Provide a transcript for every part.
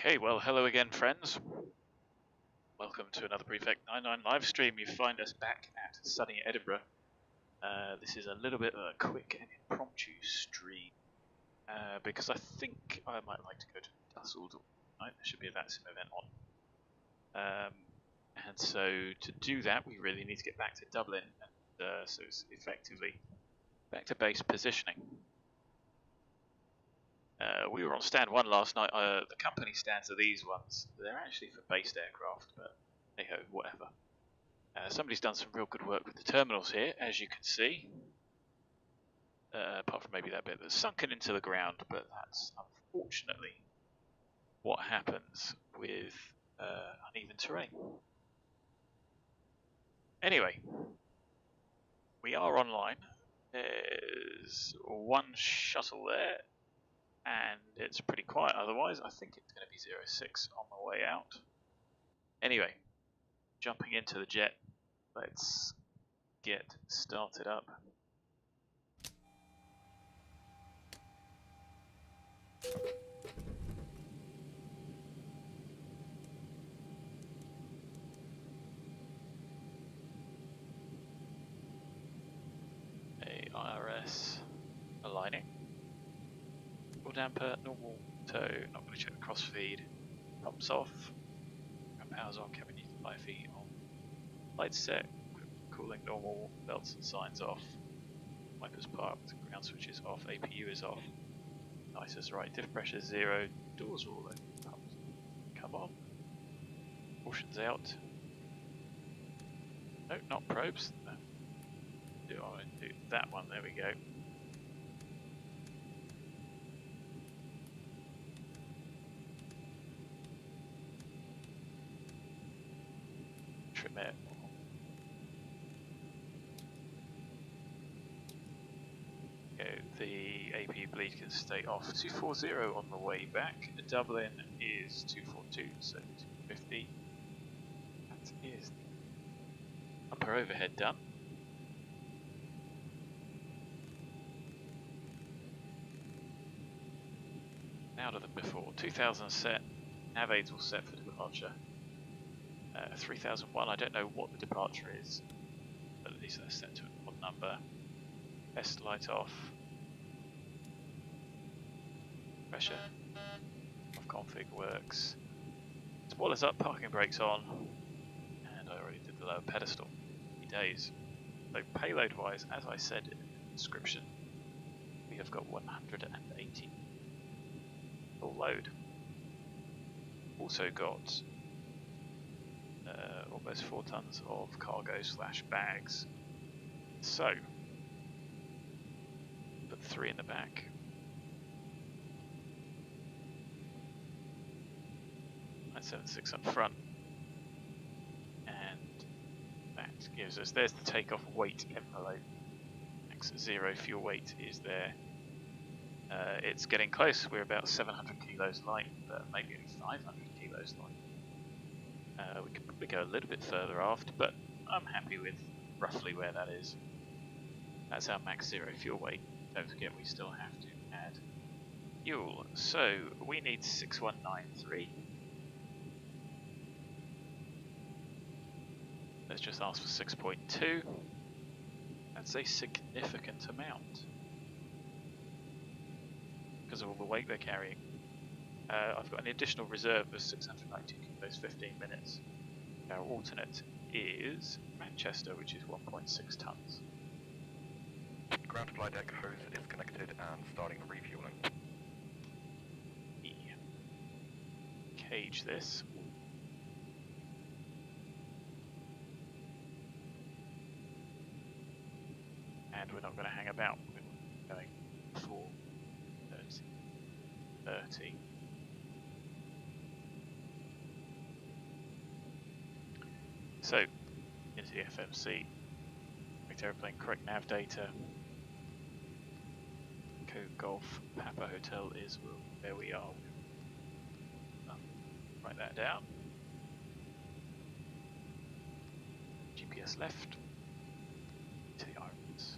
Okay, well, hello again, friends. Welcome to another Prefect 99 live stream. You find us back at sunny Edinburgh. This is a little bit of a quick and impromptu stream because I think I might like to go to Dusseldorf tonight. There should be a VATSIM event on. And so to do that, we really need to get back to Dublin, and so it's effectively back to base positioning. We were on stand 1 last night. The company stands are these ones. They're actually for based aircraft, but hey ho, whatever. Somebody's done some real good work with the terminals here, as you can see. Apart from maybe that bit that's sunken into the ground, but that's unfortunately what happens with uneven terrain. Anyway, we are online. There's one shuttle there, and it's pretty quiet otherwise. I think it's going to be 06 on the way out. Anyway, jumping into the jet, let's get started up. AIRS aligning. Damper, normal tow, not going to check the crossfeed. Pumps off. Power's on, cabin unit Wi-Fi on. Lights set, cooling normal, belts and signs off. Wipers parked, ground switches off, APU is off. Nice is right, diff pressure 0, doors are all open, pumps come on. Caution's out. No, not probes. No. I want to do that one, there we go. Trim it. The APU bleed can stay off. 240 on the way back. Dublin is 242, so 250. That is upper overhead done. Louder than before. 2000 set. Nav aids all set for departure. 3001, I don't know what the departure is, but at least that's set to an odd number. Best light off. Pressure off config works. Spoilers up, parking brakes on, and I already did the lower pedestal. Days. So payload wise, as I said in the description, we have got 180 full load. Also got almost 4 tons of cargo / bags. So put 3 in the back. That's 76 up front, and that gives us, there's the takeoff weight envelope. X0 fuel weight is there. It's getting close. We're about 700 kilos light, but maybe only 500 kilos light. We could probably go a little bit further aft, but I'm happy with roughly where that is. That's our max 0 fuel weight. Don't forget we still have to add fuel. So we need 6193. Let's just ask for 6.2. That's a significant amount because of all the weight they're carrying. I've got an additional reserve of 690 kilos, 15 minutes. Our alternate is Manchester, which is 1.6 tons. Ground flight deck hose is connected and starting refueling. Cage this. And we're not going to hang about. We're going for 30. So, into the FMC, correct airplane, correct nav data. Golf Papa Hotel is where we are. Write that down. GPS left to the islands.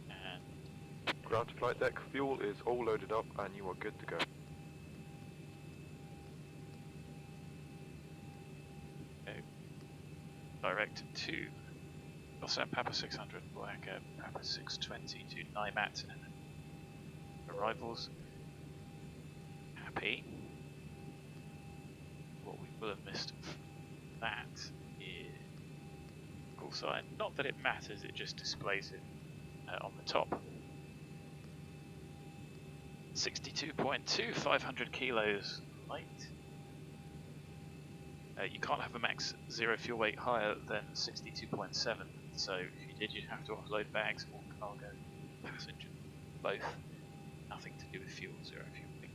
And Ground flight deck fuel is all loaded up and you are good to go. flight to GOSAM Papa 600, BLACA Papa 620 to NIMAT and arrivals. Happy. What we will have missed from that is call sign. Not that it matters, it just displays it on the top. 62.2, 500 kilos light. You can't have a max zero fuel weight higher than 62.7, so if you did, you'd have to offload bags or cargo, passenger, both. Nothing to do with fuel, zero fuel weight.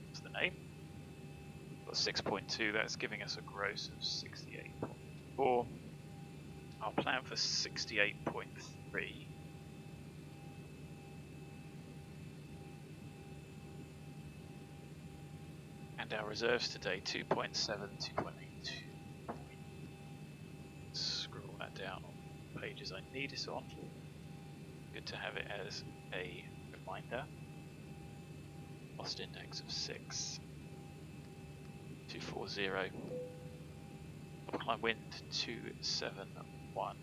That's the name. Got 6.2, that's giving us a gross of 68.4. Our plan for 68.3. And our reserves today, 2.7, 2.82. Scroll that down on the pages I need it on. Good to have it as a reminder. Lost index of 6. 240. Climb wind 271.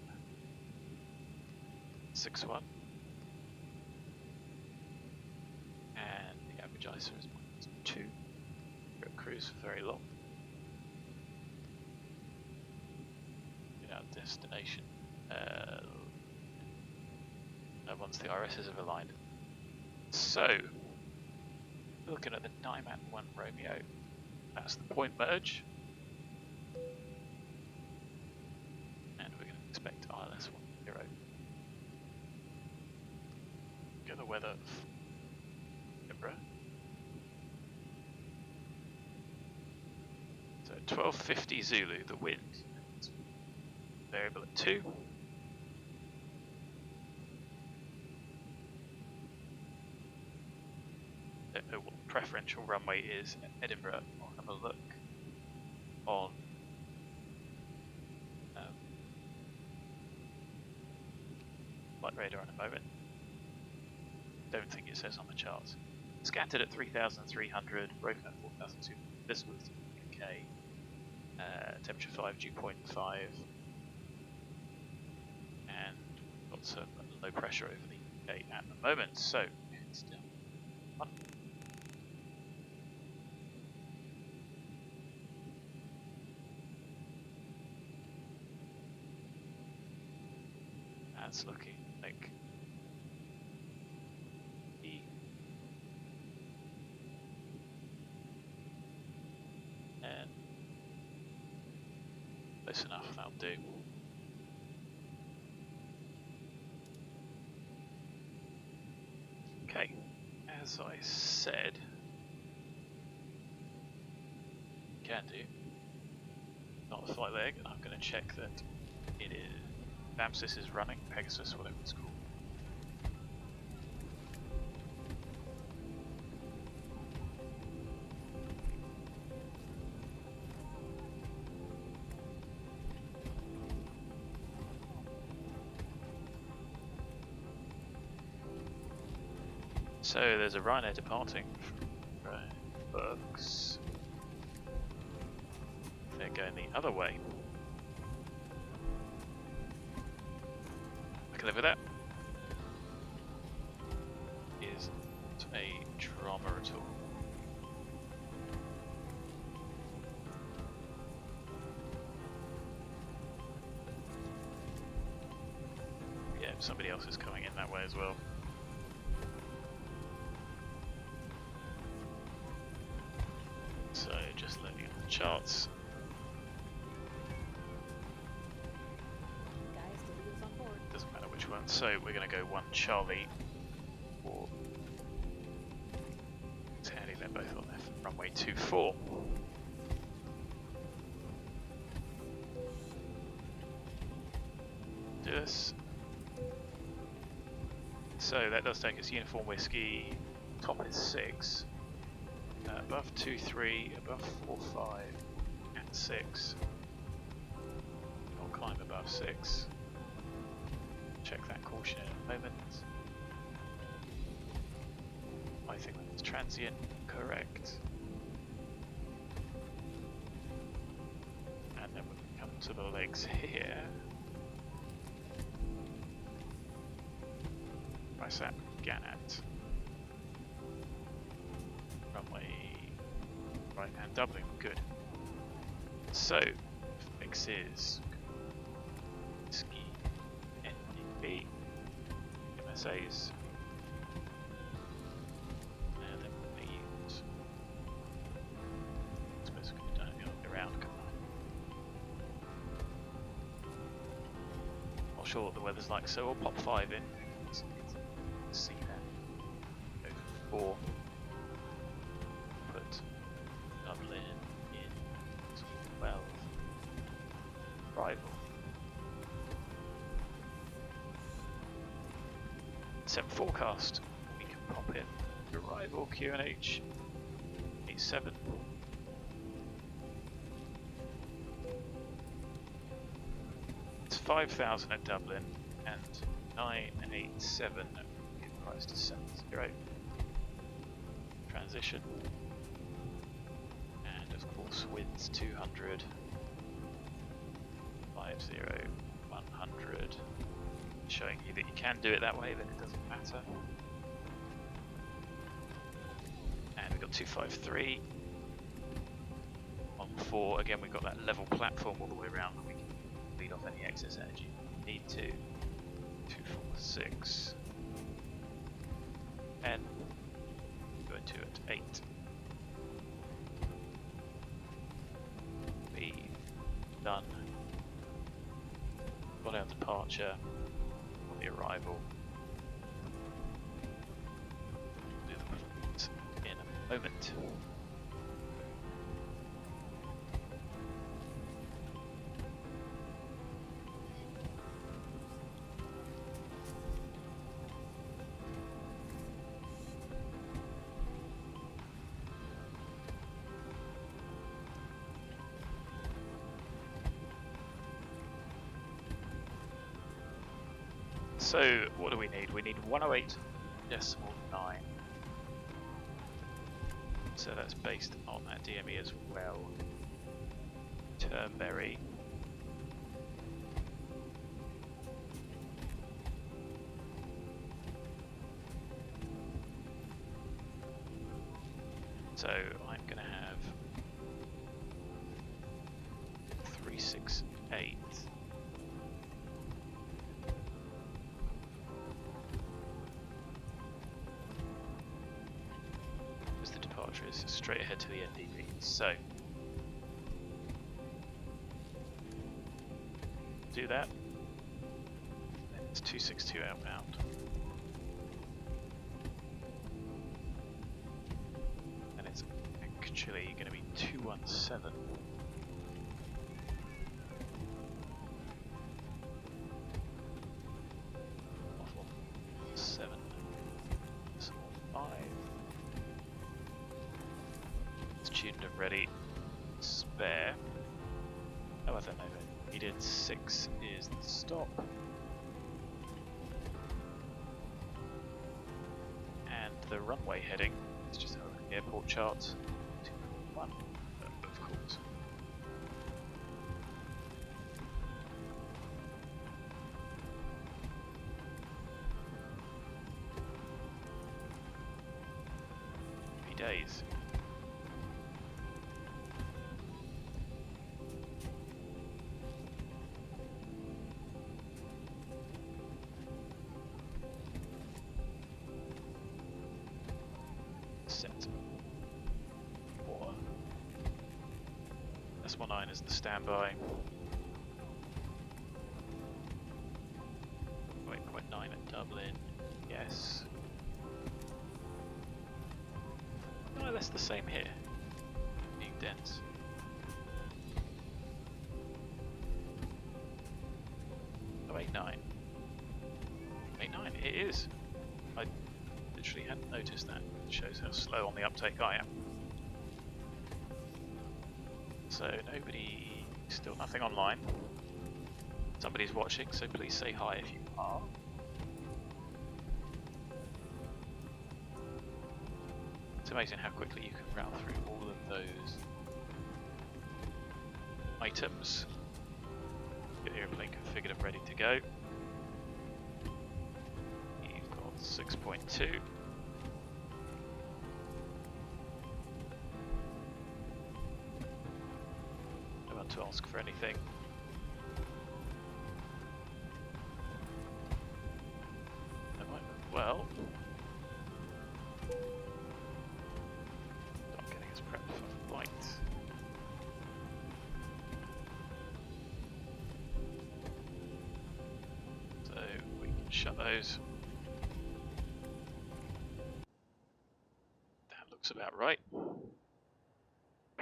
61. And the average ISO is 2. Cruise for very long. Get our destination once the IRSs have aligned. So, looking at the NIMAT 1 Romeo, that's the point merge, and we're going to expect ILS 10. Get the weather for Edinburgh. 1250 Zulu, the wind. Variable at 2. Don't know what the preferential runway is at Edinburgh. I'll have a look on flight radar in a moment. Don't think it says on the charts. Scattered at 3,300, broken at 4,200. This was UK. Temperature 5, dew point 5, and got some low pressure over the UK at the moment, so it's still fun. That's looking like the and close enough, that'll do. Okay, as I said, can do. Not a flight leg, I'm going to check that it is VAMSIS is running, Pegasus, whatever it's called. So there's a Ryanair departing from Berks. They're going the other way. I can live with that. Is not a drama at all. Yeah, somebody else is coming in that way as well. So just loading up the charts. Doesn't matter which one. So we're going to go 1 Charlie for Tandy. They're both on their runway 24. Do this. So that does take us uniform whiskey. Top is 6. Above 2-3, above 4-5, at 6. I'll climb above 6. Check that caution in a moment. I think that's transient, correct. And then we come to the legs here. ISAP GANAT. Runway right hand Dublin, good. So, fixes ski NDB MSAs. And then leaves. I suppose we could go around, couldn't I? Not sure what the weather's like, so we'll pop 5 in. See that. Go for 4. Put Dublin in 12. Arrival. 7 forecast. We can pop in arrival QNH 87. It's 5,000 at Dublin and 987 price to 70. Transition. And of course winds 200. 50, 100. Showing you that you can do it that way, then it doesn't matter. And we've got 253. On 4, again we've got that level platform all the way around that we can lead off any excess energy. Need to. 246. 10. Go into it. 8. We've done. Got our departure. The arrival. Do the performance in a moment. So what do we need? We need 108.9. So that's based on that DME as well. Turnberry. So I'm going to have 368. Is straight ahead to the NDB. So do that. Then it's 262 outbound. And it's actually going to be 217. Off 7. 5. Tuned and ready. Spare. Oh, I don't know. Needed 6 is the stop. And the runway heading. Let's just have a look at the airport chart. 2.1, of course. Days. Set. 4. S19 is the standby. 8.9 at Dublin. Yes. No, that's the same here. Being dense. Oh, 8.9. 8.9, it is. I literally hadn't noticed that. It shows how slow on the uptake I am. So nobody, still nothing online. Somebody's watching, so please say hi if you are. It's amazing how quickly you can route through all of those items. Get the airplane configured and ready to go. You've got 6.2. I want to ask for anything. Well, not getting us prepped for flight. So we can shut those. That looks about right.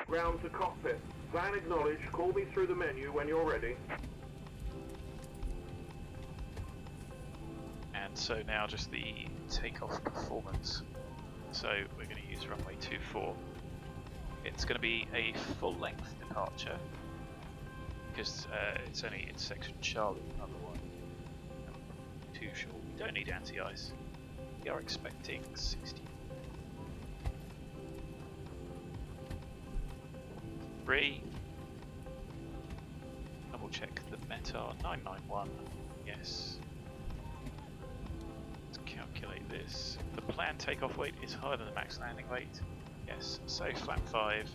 Ground to cockpit. Plan acknowledged. Call me through the menu when you're ready. And so now just the takeoff performance. So we're going to use runway 24. It's going to be a full length departure because it's only intersection Charlie, otherwise too short. We don't need anti-ice. We are expecting 60. 3. Double check the METAR 991. Yes. Calculate this. The planned takeoff weight is higher than the max landing weight. Yes, so flap 5,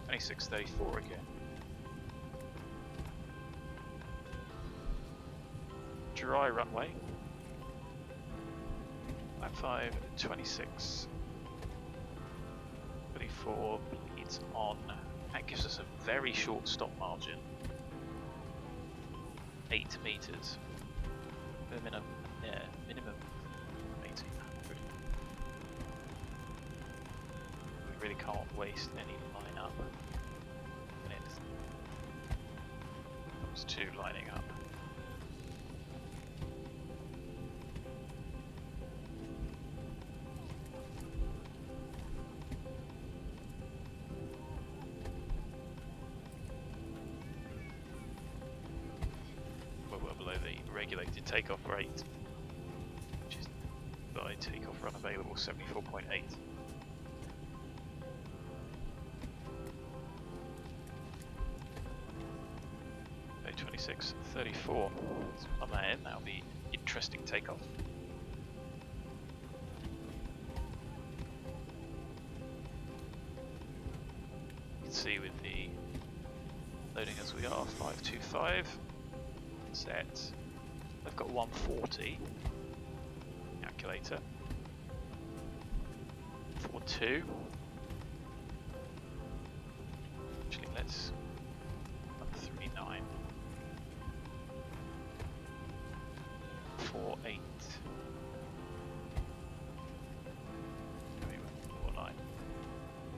2634 again. Dry runway. Flap 5, 26, 34, bleeds on. That gives us a very short stop margin. 8 meters. Minimum. We really can't waste any line up. And it comes to lining up. We're well below the regulated takeoff rate, which is by takeoff run available 74.8. 34. On that end, that'll be interesting takeoff. You can see with the loading as we are, 525 set. I've got 140 calculator. 42. Actually, let's 139. 48. Maybe more line.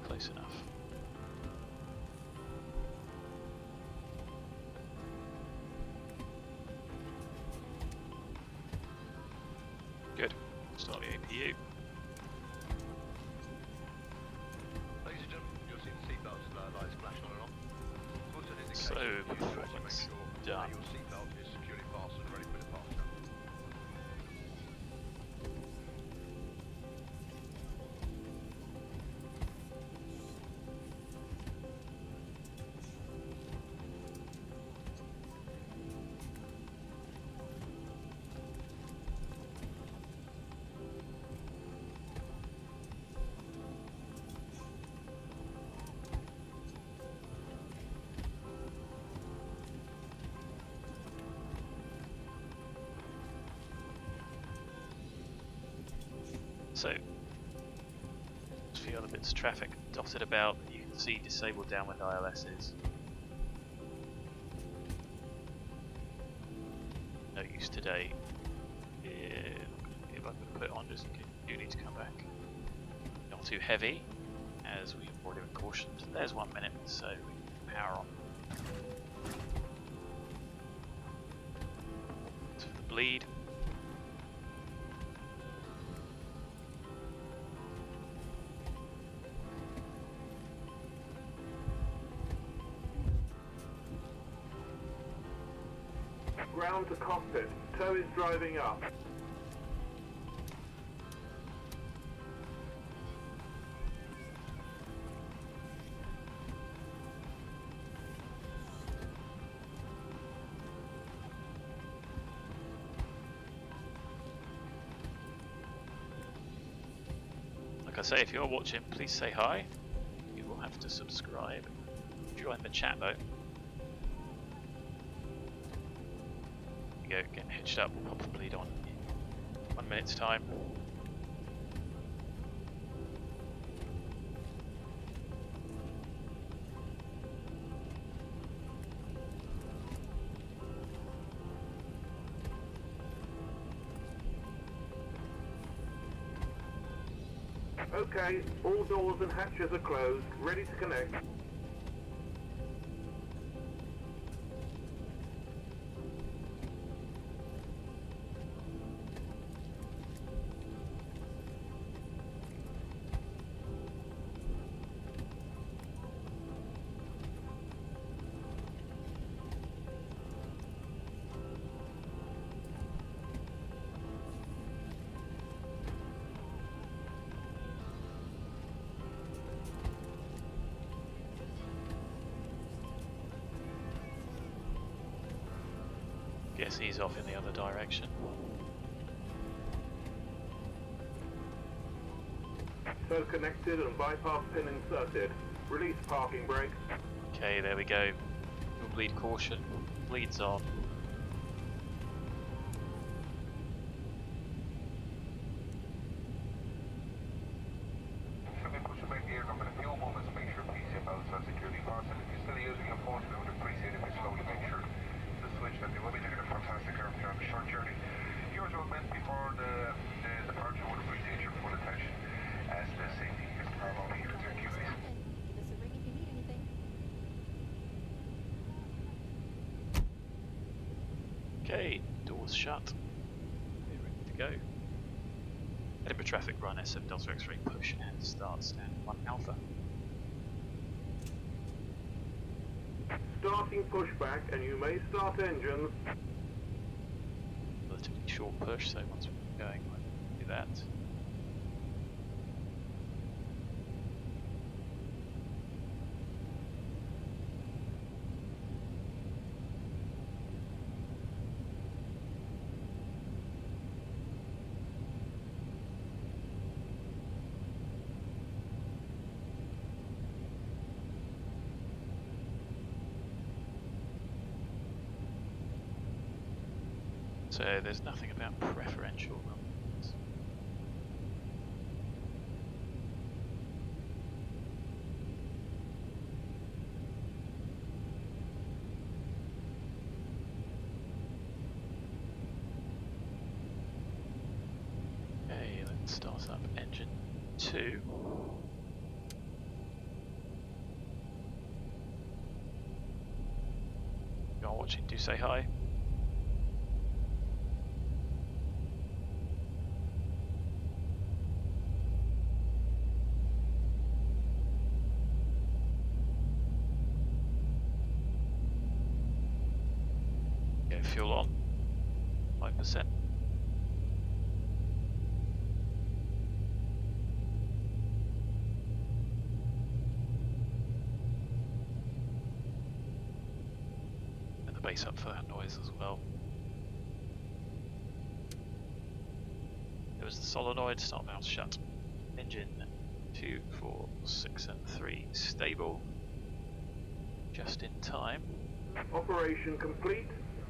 Close enough. Good. Start the APU. Ladies and gentlemen, you'll see the seatbelts lights flash on and off. So, performance done. Your seatbelt is securely fastened and ready for departure. So, a few other bits of traffic dotted about that you can see disabled downwind ILSs. No use today. If I'm going to put it on just in case you do need to come back. Not too heavy, as we've already been cautioned. There's 1 minute, so we can power on. For the bleed. Ground to cockpit. Tow is driving up. Like I say, if you're watching, please say hi. You will have to subscribe. Join the chat though. There you go, getting hitched up. We'll pop the bleed on in 1 minute's time. Okay, all doors and hatches are closed, ready to connect. Guess he's off in the other direction. So connected and bypass pin inserted. Release parking brake. Okay, there we go. We'll bleed caution. Bleeds on. Should we push back the aircraft in a few moments, make sure PC modes are securely fastened. If you're still using your phone, we would appreciate if you slowly make sure to switch that. You will be taking a fantastic aircraft on a short journey. Yours were meant before the departure. Would appreciate your full attention as the safety is paramount here. Thank you, guys. Give us a ring if you need anything. Okay, doors shut. We're ready to go. Edinburgh traffic run SF Delta X-ray push and start stand 1 alpha. Starting pushback and you may start engines. Relatively short push, so once we're going, we'll do that. So there's nothing about preferential numbers. Okay, let's start up engine 2. If you're watching, do say hi. Fuel on 5%. And the base up for that noise as well. There was the solenoid, start valve shut. Engine 2, 4, 6 and 3 stable. Just in time. Operation complete.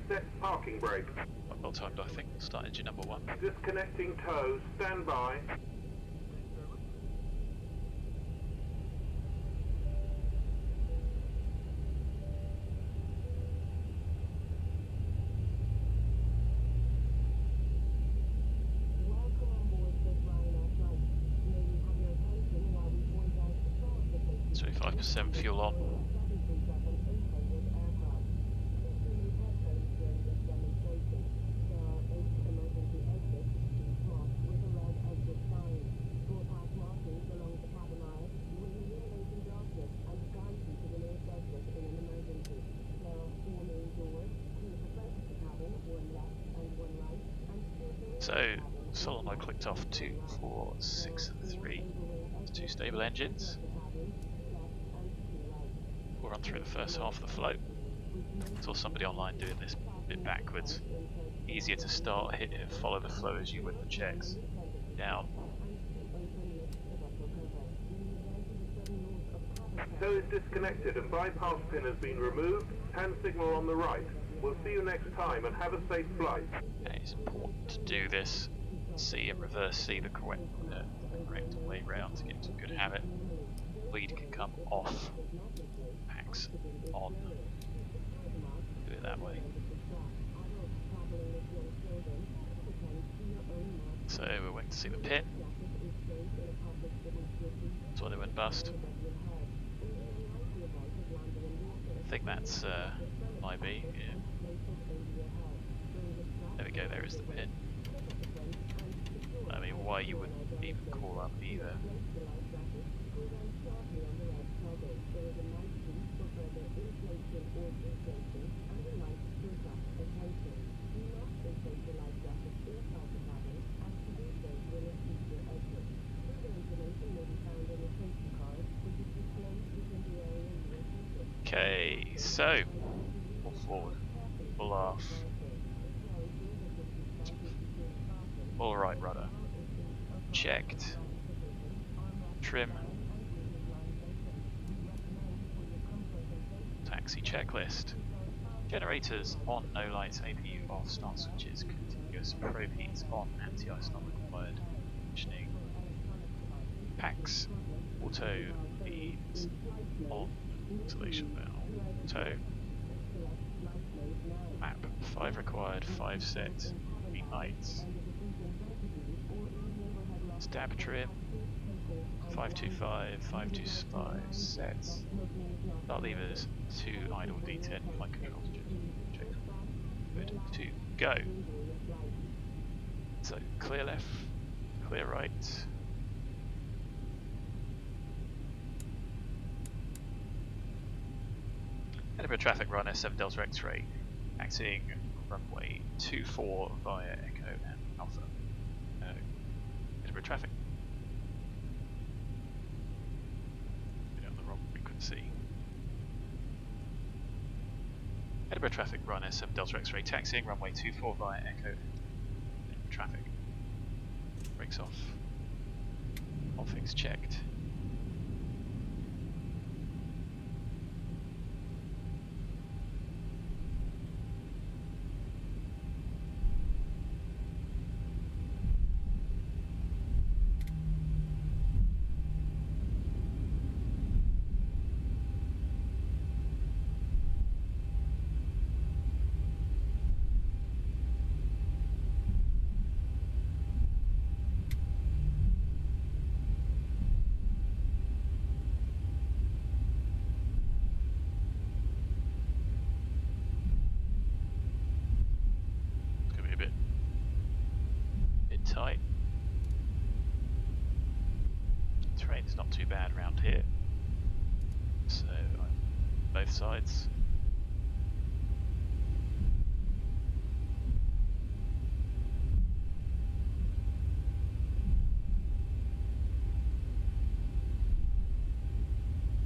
Set parking brake. Quite well timed, I think. Start engine number 1. Disconnecting tow. Stand by. Welcome on board this Ryanair flight. May we have your attention while we point out the start of the So 5% fuel on. 737-800 aircraft. Please remain headphones during this demonstration. There are 8 emergency exits, each marked with a red exit sign. Four path markings along the cabin aisle will illuminate in darkness and guide you to the nearest exit in an emergency. There are 4 main doors, 2 at the front of the cabin, 1 left and 1 right, and 2 at the rear of the So cabin. solenoid clicked off 2, 4, 6 and 3. 2 stable engines. We'll run through the first half of the float. Saw somebody online doing this a bit backwards. Easier to start, hit it, follow the flow as you would the checks. Down. Tow is disconnected and bypass pin has been removed. Hand signal on the right. We'll see you next time and have a safe flight. Okay, it's important to do this. See and reverse see the correct way round to get into a good habit. Bleed can come off. Packs on. Do it that way. So we're waiting to see the pin. That's why they went bust. I think that's IB. Yeah. There we go, there is the pin. I mean, why you wouldn't even call up either. Okay, so pull forward, pull off, pull right rudder, checked, trim, taxi checklist, generators on, no lights, APU off, start switches, continuous probe heats on, anti-ice not required, conditioning, packs, auto leads on, ventilation valve, tow, map, 5 required, 5 set, green lights, stab trim, 525, 525 sets, start levers, 2 idle D10, flight controls, check, good, to go. So clear left, clear right. Edinburgh traffic runner 7 Delta X-ray, taxiing runway 24 via Echo and Alpha. Edinburgh traffic. On the wrong frequency. Edinburgh traffic runner 7 Delta X-ray, taxiing runway 24 via Echo and Edinburgh traffic. Brakes off. All things checked. Tight. Terrain's not too bad around here, so both sides.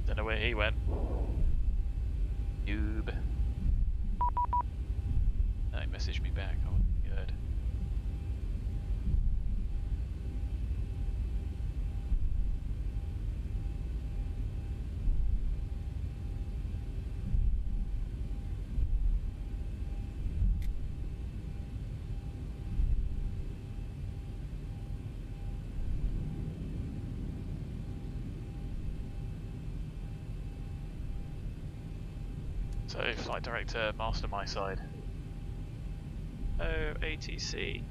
Don't know where he went. Noob. No, he messaged me back. I wouldn't be heard. So, flight director, master my side. Oh, ATC.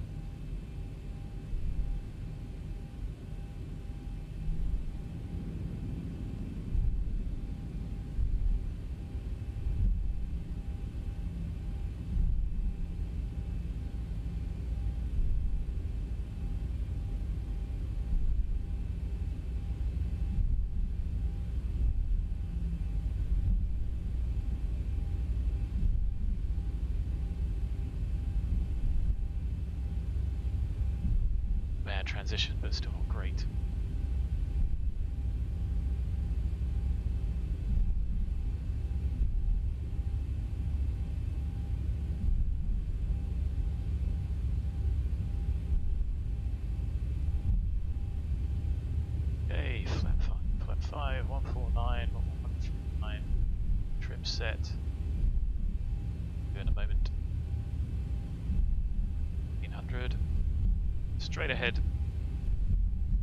Transition, but still not great. Okay, flap 5, 149, trim set. Do in a moment. 1500. Straight ahead.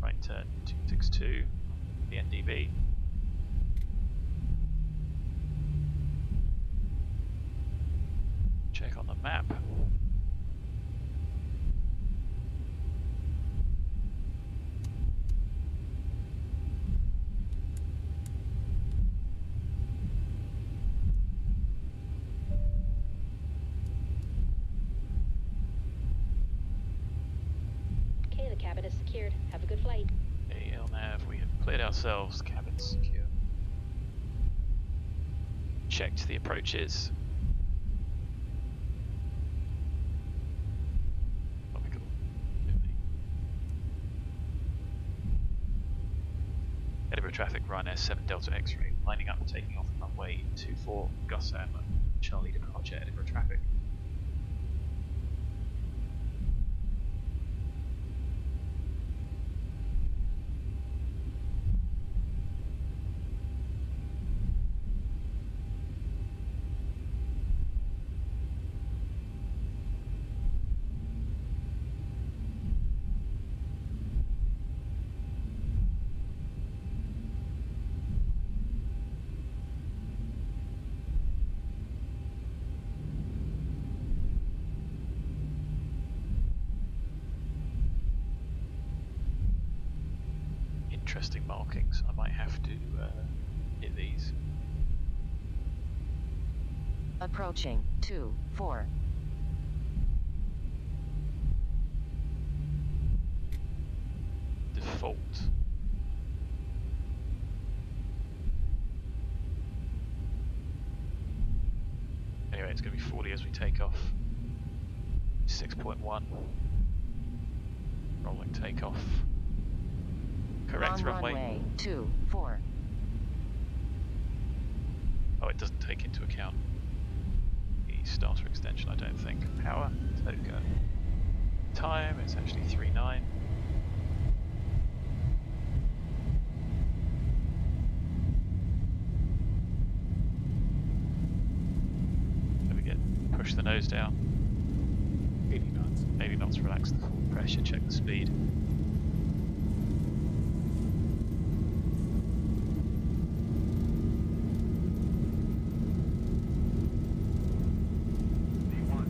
Right turn 262. The NDB. Check on the map. Okay, the cabin is secured. Have a good flight. Okay, LNAV, we have cleared ourselves, cabin secure. Checked the approaches. Topical. Edinburgh traffic, Ryanair 7 Delta X-ray, lining up, taking off runway 24, GOSAM, Charlie departure, Edinburgh traffic. Interesting markings. I might have to hit these. Approaching 2-4. Default. Anyway, it's going to be 40 as we take off. 6.1. Rolling takeoff. Correct On runway. runway 24. Oh, it doesn't take into account the starter extension, I don't think. Power, token. Time, it's actually 3.9. So we get push the nose down. 80 knots. 80 knots, relax the full pressure, check the speed.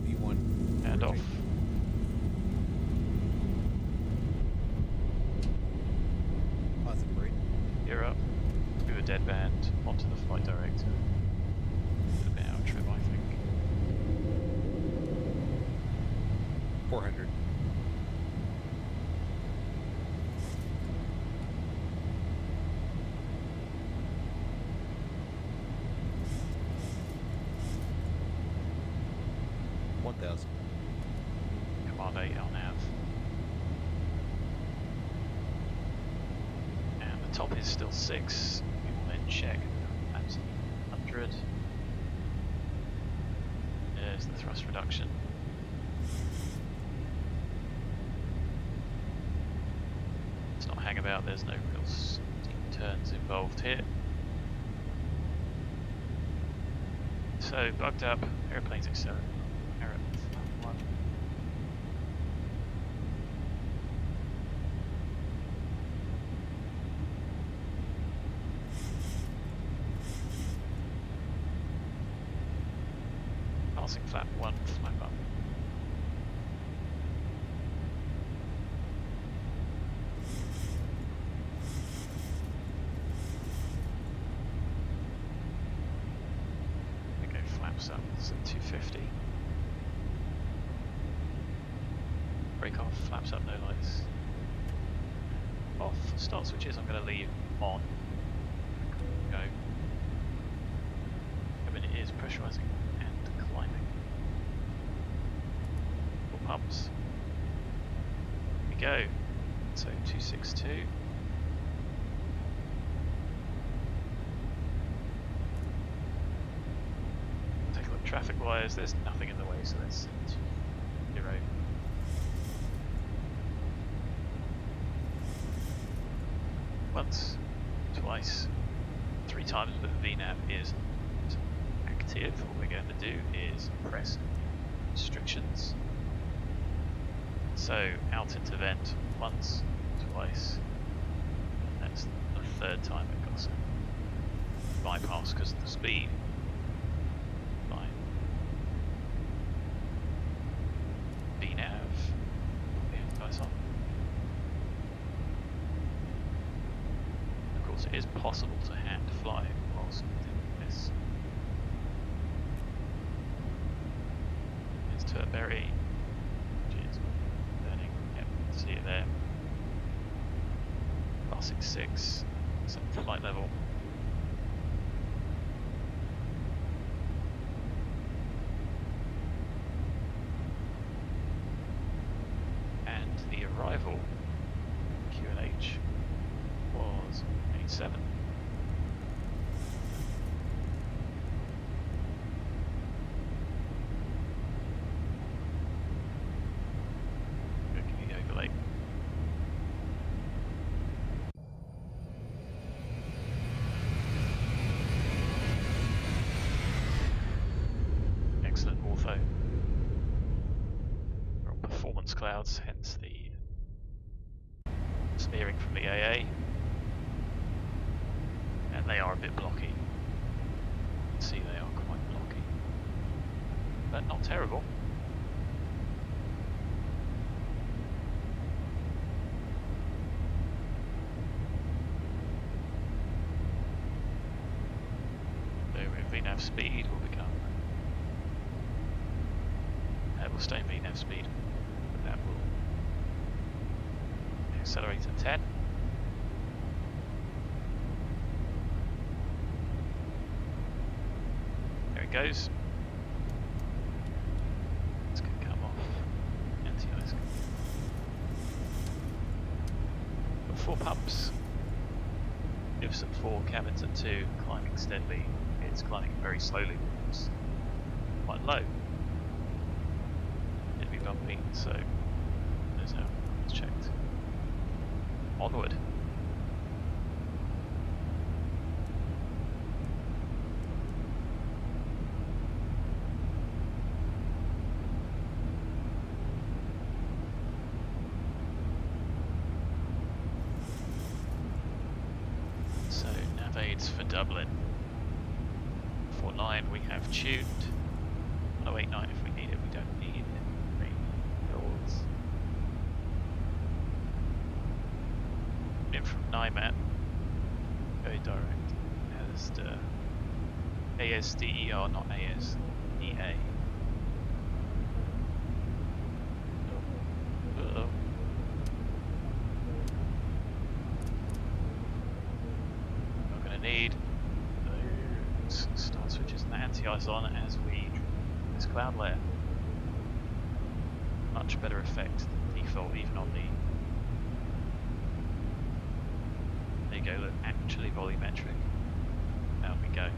V1. And off. Positive rate. Gear up. Do a dead band onto the flight director. A bit out of trim, I think. 400. Command 8 LNAV. And the top is still 6. We will then check at 100. There's the thrust reduction. Let's not hang about, there's no real steep turns involved here. So, bugged up, airplanes accelerate. Error 1. Passing flap 1, flap up. Okay, flaps up, so 250. Brake off, flaps up, no lights. Off, start switches I'm going to leave on. Go. I mean, it is pressurizing and climbing. Full pumps. Here we go. So 262. Take a look, traffic wires, there's nothing in the way, so that's 0. Once, twice, 3 times, but VNAV is alternative, what we're going to do is press restrictions. So out into vent once, twice, that's the third time at GOSAM. Bypass because of the speed. Fine. VNAV. Yeah, guys on. Of course, it is possible to hand fly whilst doing this. It's Turberry. Cheers. Burning. Yep, see it there. Passing 6. Set flight level. Arrival QNH was 87. Looking at the overlay. Excellent ortho. We're on performance clouds, hence the smearing from the AA, and they are a bit blocky. You can see they are quite blocky, but not terrible. So VNAV speed will become, will stay VNAV speed, but that will accelerate at 10. There it goes. It's going to come off. Anti-ice. Got 4 pumps. Ifs at 4, cabins at 2, climbing steadily. It's climbing very slowly. It's quite low. It'll be bumpy, so there's how it's checked. Onward. So nav aids for Dublin. 49 we have tuned. 1089 if we need it, we don't need it. In from NIMAT, very direct, as the ASDER, not AS, EA. Uh-oh. We're going to need those start switches and the anti-ice on as we this cloud layer. Much better effect than default, even on the go look actually volumetric. Out we go.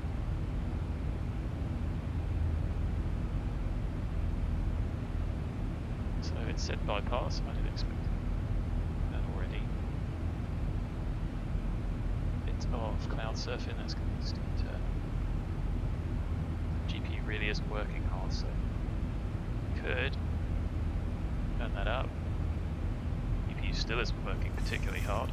So it said bypass, I didn't expect that already. Bit of cloud surfing, that's going to stick to GPU really isn't working hard, so could turn that up. GPU still isn't working particularly hard.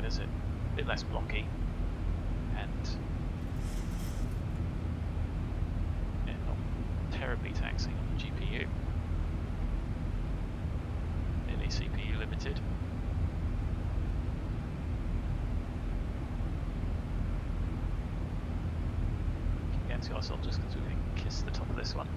Is it a bit less blocky and not terribly taxing on the GPU. Nearly CPU limited. Keep getting to ourselves just because we can kiss the top of this one.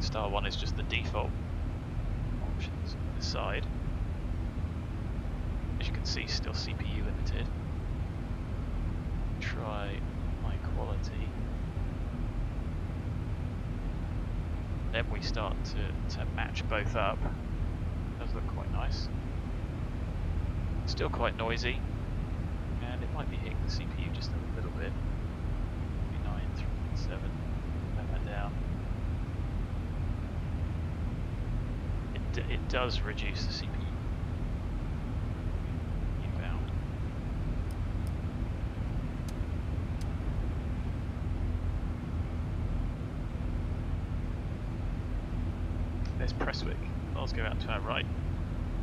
Star 1 is just the default options on the side. As you can see, still CPU limited. try high quality. Then we start to match both up. Does look quite nice. Still quite noisy, and it might be hitting the CPU just a little bit. 9, 3, 7. Turn that down. It does reduce the CPU. Inbound. There's Prestwick. Let's go out to our right.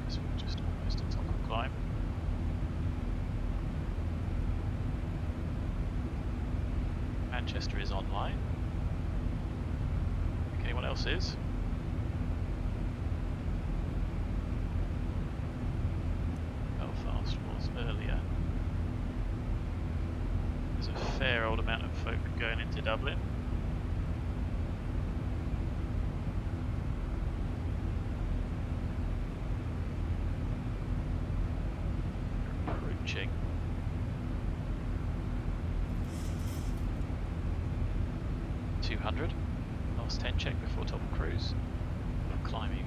Prestwick just almost at top of the climb. Manchester is online. Think anyone else is? Belfast was earlier. There's a fair old amount of folk going into Dublin. Approaching. Last 10 check before top of cruise. Climbing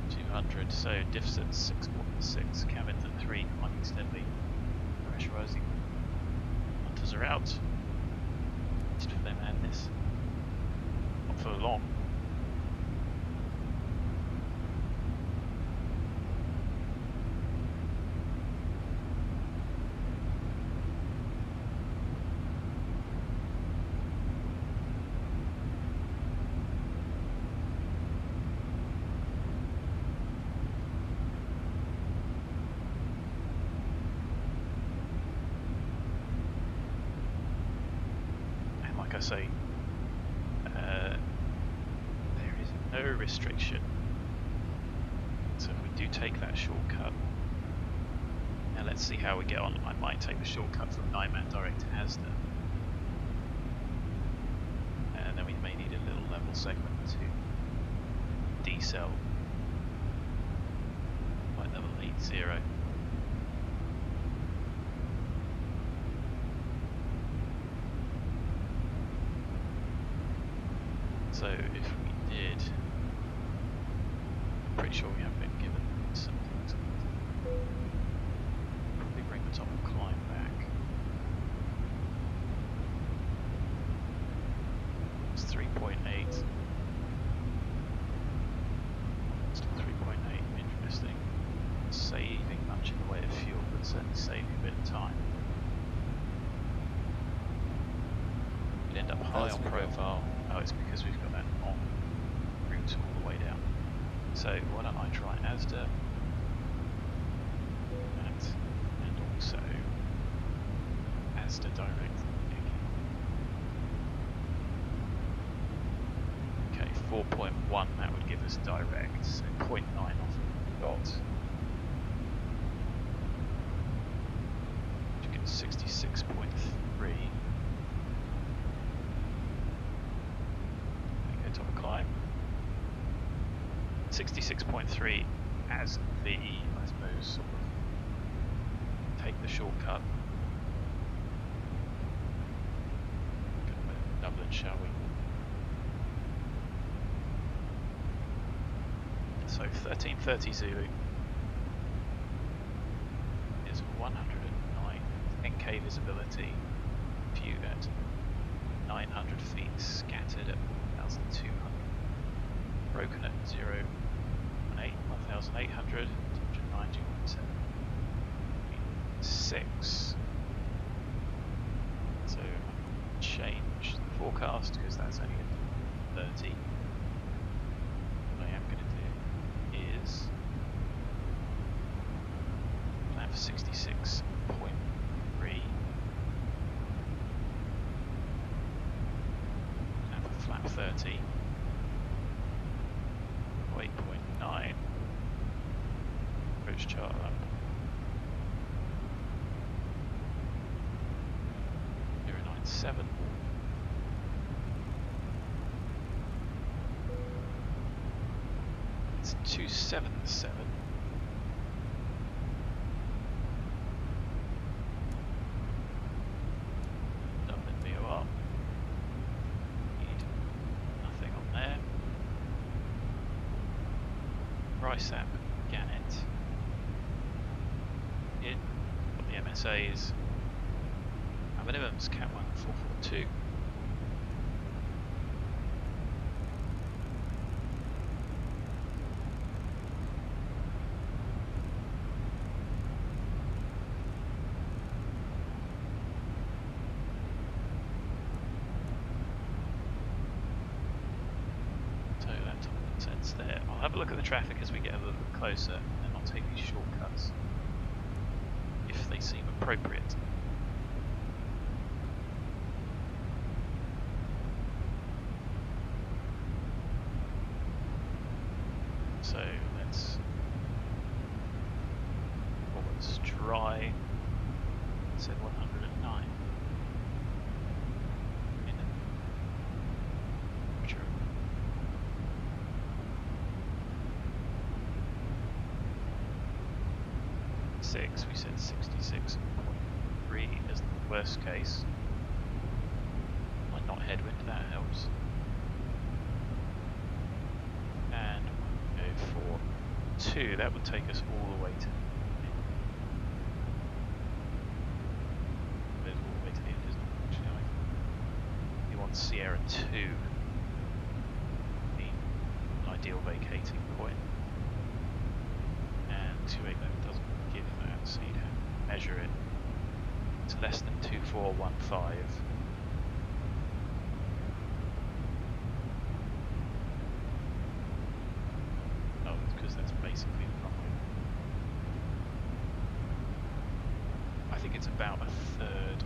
200, so diffs at 6.6, cabins at 3, climbing steadily, pressurising. Hunters are out. Just for their madness. Not for long. Say there is no restriction, so if we do take that shortcut, now let's see how we get on. I might take the shortcut from NIMAT direct to ASDA, and then we may need a little level segment to decel by level 80. So if we did, I'm pretty sure we have been given something to probably bring the top of climb back. It's 3.8. Still 3.8, interesting. Not saving much in the way of fuel, but certainly saving a bit of time. We'd end up high on profile. Oh, it's because we've got that long route all the way down. So why don't I try ASDA that, and also ASDA direct. Okay, 4.1, that would give us direct, so 0.9 off of the dot. You get 66.3. Top of climb. 66.3 as the, I suppose, sort of take the shortcut. Go to Dublin, shall we? So 1330 Zulu is 109 NK visibility, view at 900 feet, scattered at 1,200, broken at 0, 1,800, 290.7, 6. So change the forecast because that's only at 30. What I am going to do is plan for 66.3. Flap 30, 8.9, approach chart up, 097, it's 277, TriSAP Gannett in. Got the MSAs. Our minimum's Cat 1442. There. I'll have a look at the traffic as we get a little bit closer, and I'll take these shortcuts if they seem appropriate. So let's try. Said 109. We said 66.3 as the worst case. Why not headwind? That helps. And we'll go for 2. That would take us all the way to all the way to the end, isn't it? Actually, you want Sierra 2, the ideal vacating point, and 289 doesn't give that, so you'd have to measure it. It's less than 2415. Oh, it's because that's basically the runway. I think it's about a third.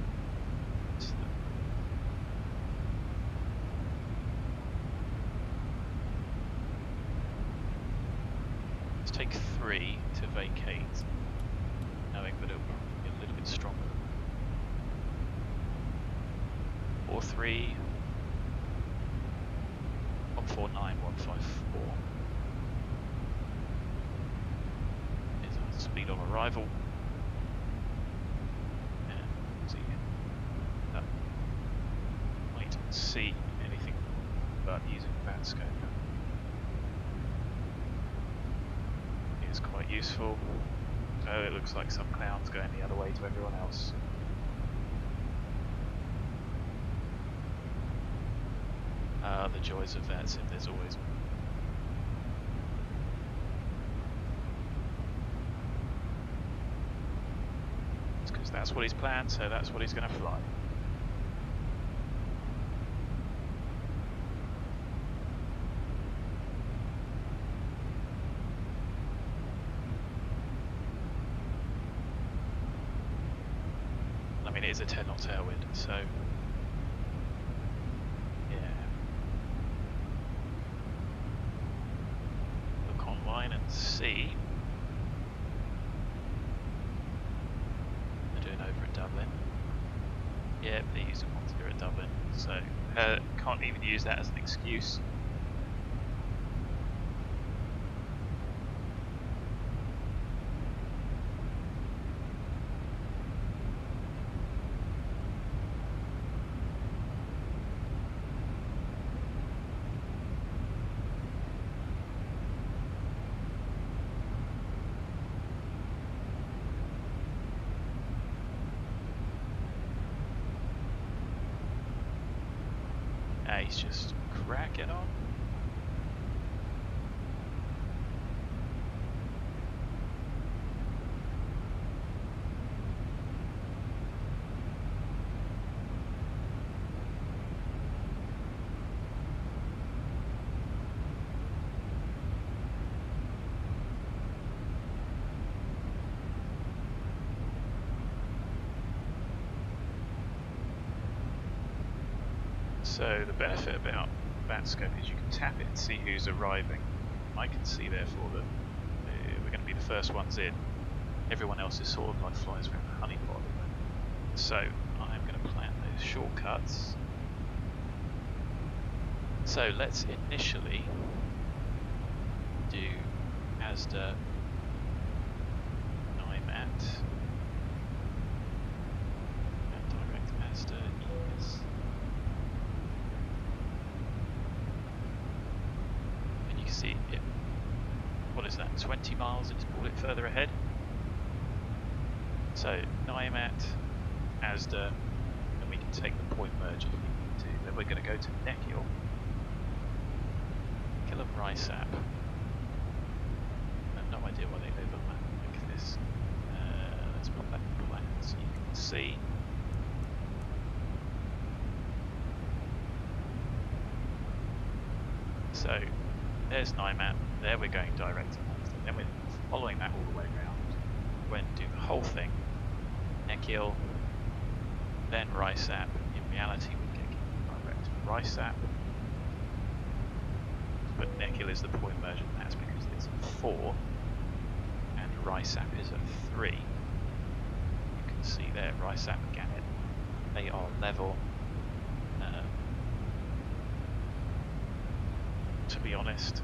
Let's take 3 to vacate, knowing that it'll probably be a little bit stronger. Or 3, 149, 154 is our speed on arrival. And see, might see anything but using VATScope. Is quite useful. Oh, it looks like some cloud's going the other way to everyone else. The joys of VATSIM, there's always. It's because that's what he's planned, so that's what he's going to fly. I mean, it is a 10 knot tailwind, so yeah. Look online and see. They're doing over at Dublin. Yep, they're using ones here at Dublin, so can't even use that as an excuse. He's just cracking on. So the benefit about VATScope is you can tap it and see who's arriving. I can see therefore that we're going to be the first ones in. Everyone else is sort of like flies around the honeypot. So I'm going to plan those shortcuts. So let's initially do ASDA NIMAT and direct ASDA ES. See it. What what is that, 20 miles into pull it further ahead. So NIMAT, ASDA, and we can take the point merge if we need to. Then we're going to go to Nekiel, kill them RISAP. I have no idea why they overlap like this. Let's put that in plan so you can see. So there's NIMAT, there we're going direct to Monster. Then we're following that all the way around. We're going to do the whole thing. Nekiel, then RISAP. In reality, we're going direct to RISAP. But Nekiel is the point merge, and that's because it's a 4, and RISAP is a 3. You can see there, RISAP and Gannett, they are level. To be honest,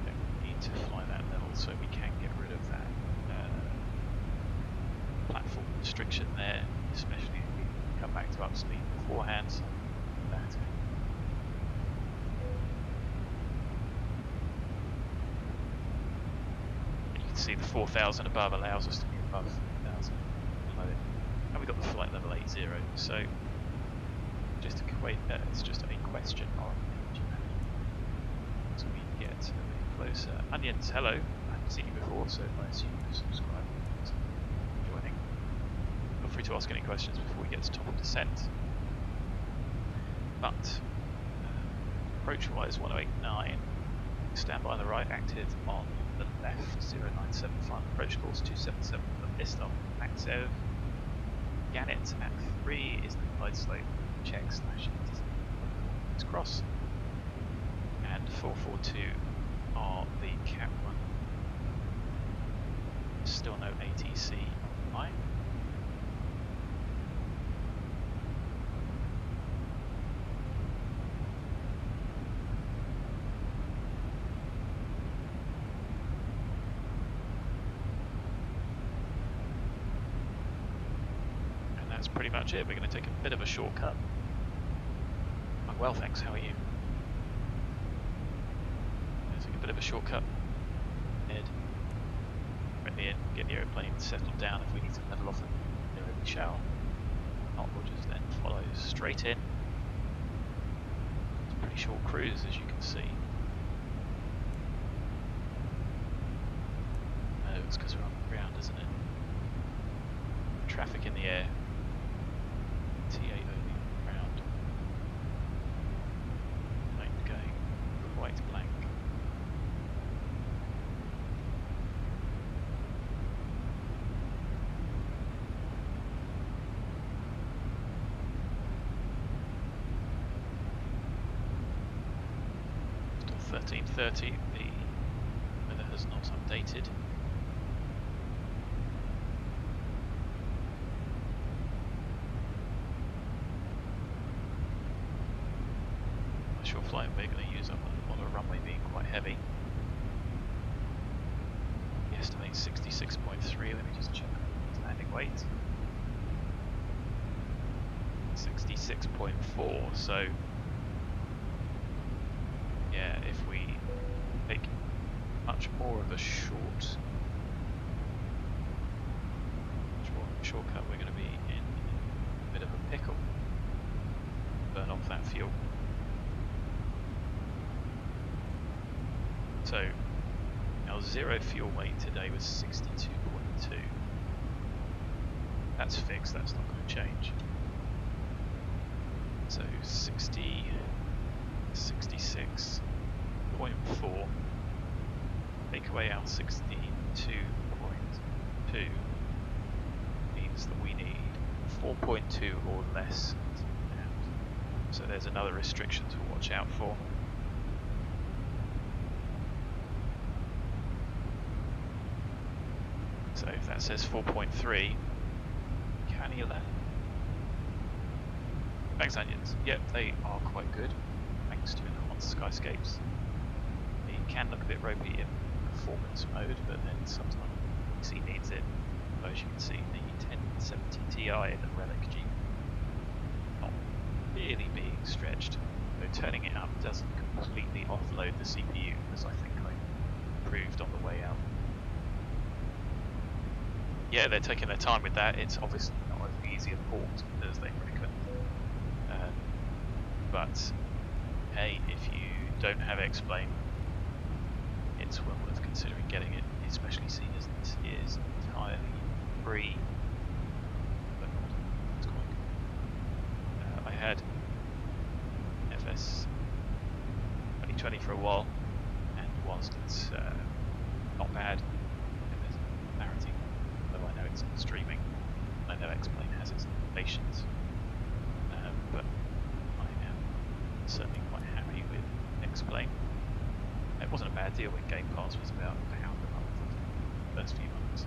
we don't need to fly that level, so we can get rid of that platform restriction there, especially if we come back to upspeed beforehand. So that. You can see the 4,000 above allows us to be above 4,000 below it, and we got the flight level 80. So just to equate that, it's just a question of energy management. So we get a bit closer. Onions, hello. I haven't seen you before, so I assume you've subscribed. So joining. Feel free to ask any questions before we get to top of descent. But approach-wise, 1089. Stand by the right, active on the left. 097 final approach course 277 for the pistol. Active. Gannett at 3 is the glide slope. Check / it's cross. And 442 are the cap one. Still no ATC line. And that's pretty much it. We're going to take a bit of a shortcut. I'm well, thanks. How are you? Take a bit of a shortcut. Head in, get the aeroplane settled down. If we need to level off, we shall. Not, we'll just then follow straight in. It's a pretty short cruise, as you can see. No, it's because we're on the ground, isn't it? Traffic in the air. TA only ground. Plane going quite blank. Still 13:30. The weather has not updated. Flight we're going to use up on a runway being quite heavy. We estimate 66.3. Let me just check landing weight. 66.4. So yeah, if we make much more of a shortcut, we're going to be in a bit of a pickle. Burn off that fuel. So our zero fuel weight today was 62.2. That's fixed, that's not going to change. So 66.4. Take away our 62.2 means that we need 4.2 or less. So there's another restriction to watch out for. So if that says 4.3, can you left? Thanks, onions. Yep, they are quite good, thanks to enhanced skyscapes. They can look a bit ropey in performance mode, but then sometimes PC needs it. As you can see, the 1070 Ti, the Relic G, not really being stretched. So turning it up doesn't completely offload the CPU, as I think I improved on the way out. Yeah, they're taking their time with that. It's obviously not as easy a port as they reckon. But hey, if you don't have X-Plane, it's well worth considering getting it, especially seeing as this is entirely free. But it's quite good. I had FS 2020 for a while, and whilst it's not bad, there's clarity, though I know it's not streaming. I know X-Plane has its limitations, but I am certainly quite happy with X-Plane. It wasn't a bad deal when Game Pass was about £1 a month the first few months.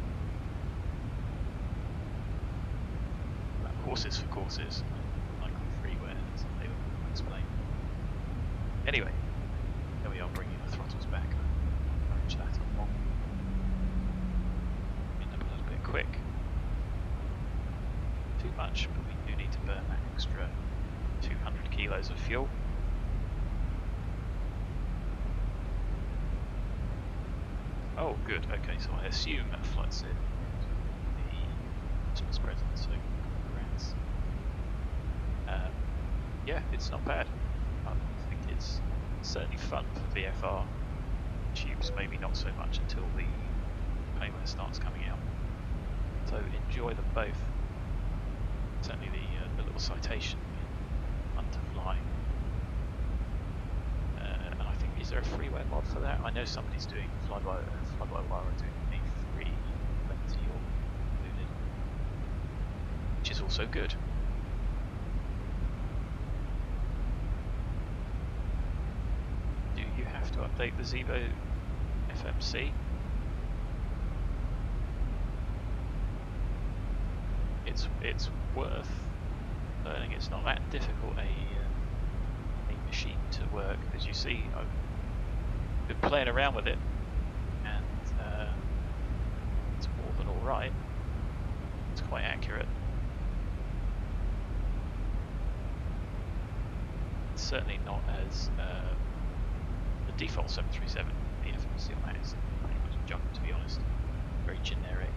But courses for courses, like freeware, it's available to Explain. Anyway, here we are bringing the throttles back. Encourage that along. End up a little bit quick. Too much, but we do need to burn that extra 200 kilos of fuel. Oh, good. Okay, so I assume that flights in the Christmas present, so congrats. Yeah, it's not bad. I think it's certainly fun for VFR. Tubes maybe not so much until the Payload starts coming out. So enjoy them both. Certainly the little citation, fun to fly. And I think, is there a freeware mod for that? I know somebody's doing Fly-by-Wire doing a free plenty or included, which is also good. Do you have to update the Zebo Fmc? It's worth learning. It's not that difficult a machine to work. As you see, I've been playing around with it, and it's more than alright. It's quite accurate. It's certainly not as the default 737 the FMC on that is pretty much junk, to be honest. Very generic.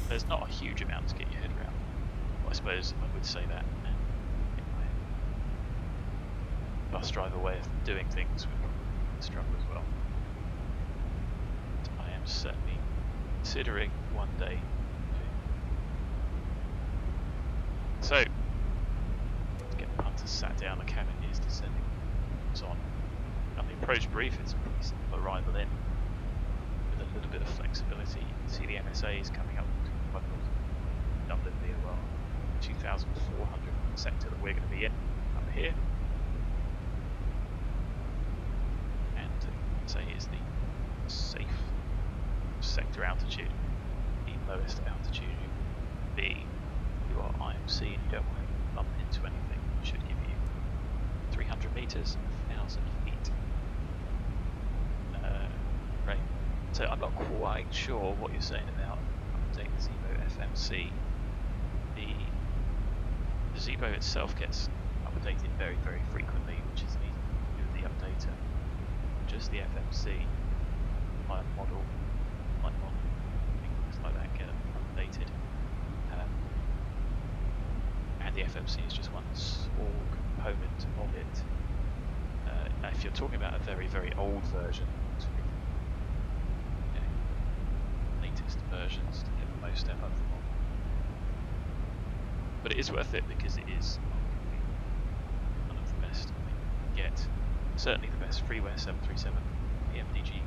There's not a huge amount to get your head around. Well, I suppose I would say that. Bus driver way of doing things would probably struggle as well. But I am certainly considering one day doing. So, to get the punters sat down, the cabin is descending. It's on. On the approach brief, it's a pretty simple arrival in with a little bit of flexibility. You can see the MSAs coming up between Dublin via 2,400 sector that we're going to be in up here. Say is the safe sector altitude, the lowest altitude you can be. You are IMC and you don't want to bump into anything. It should give you 300 meters, 1,000 feet. Right. So I'm not quite sure what you're saying about updating the Zebo Fmc. The Zebo itself gets updated very, very frequently, which is easy to do with the updater. Just the FMC, my model, things like that get updated. And the FMC is just one small component of it. Now if you're talking about a very, very old version, latest versions to get the most out of the model. But it is worth it because it is one of the best you can get. Certainly the best freeware 737 PMDG.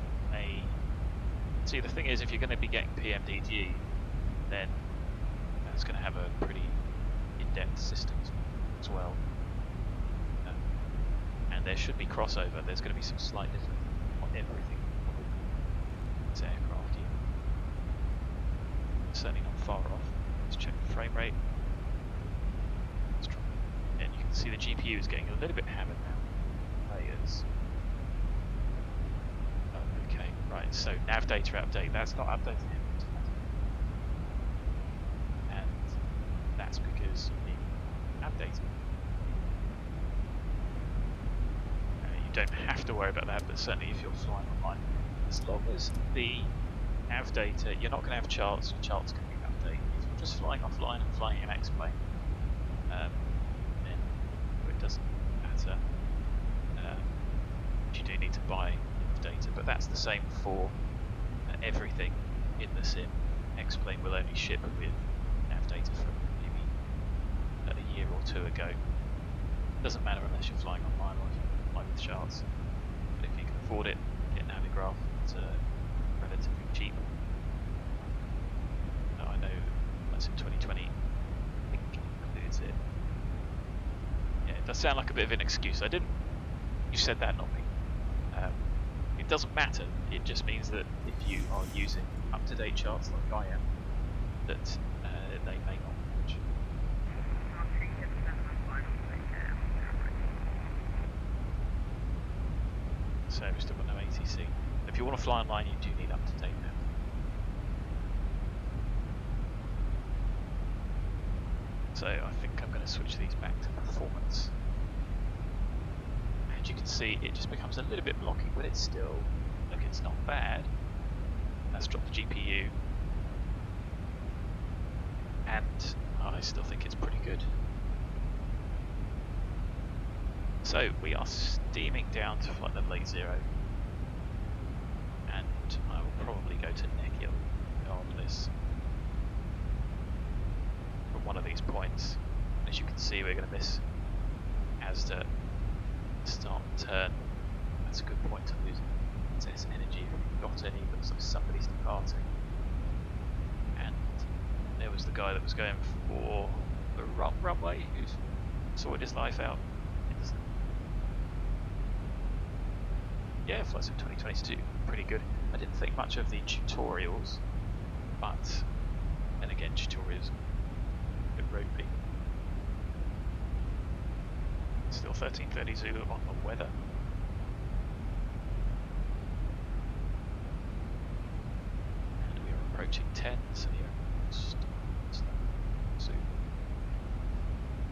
See, the thing is, if you're going to be getting PMDG, then that's going to have a pretty in-depth system as well. And there should be crossover. There's going to be some slight difference on everything. It's aircraft, certainly not far off. Let's check the frame rate. Let's try. And you can see the GPU is getting a little bit hammered now. Layers. Oh, okay, right, so Nav Data update, that's not updated yet. And that's because the Nav Data. you don't have to worry about that, but certainly if you're flying online, as long as the nav data, you're not going to have charts, your charts can be updated. If you're just flying offline and flying an X-plane, then it doesn't matter. You do need to buy nav data, but that's the same for everything in the sim. X-plane will only ship with nav data from maybe a year or two ago. It doesn't matter unless you're flying online or if you're flying with charts. But if you can afford it, get Navigraph. It's relatively cheap. I know that's in 2020. I think it includes it. Yeah, it does sound like a bit of an excuse. You said that, not me. It doesn't matter. It just means that if you are using up-to-date charts like I am, that they may not match. So we've still got no ATC. If you want to fly online, you do need up-to-date nav. So I think I'm going to switch these back to performance. As you can see, it just becomes a little bit blocky, but it's still, look, it's not bad. Let's drop the GPU. And I still think it's pretty good. So we are steaming down to flight level 80. And I will probably go to Negiel on this. From one of these points. As you can see, we're going to miss Asda. Start turn. That's a good point to lose excess energy if you've got any. Looks like somebody's departing. And there was the guy that was going for the runway who's sorted his life out. Yeah, flight sim 2022, pretty good. I didn't think much of the tutorials, but then again, tutorials good ropey. Still 1330 Zulu on the weather. And we are approaching 10, so here Zulu.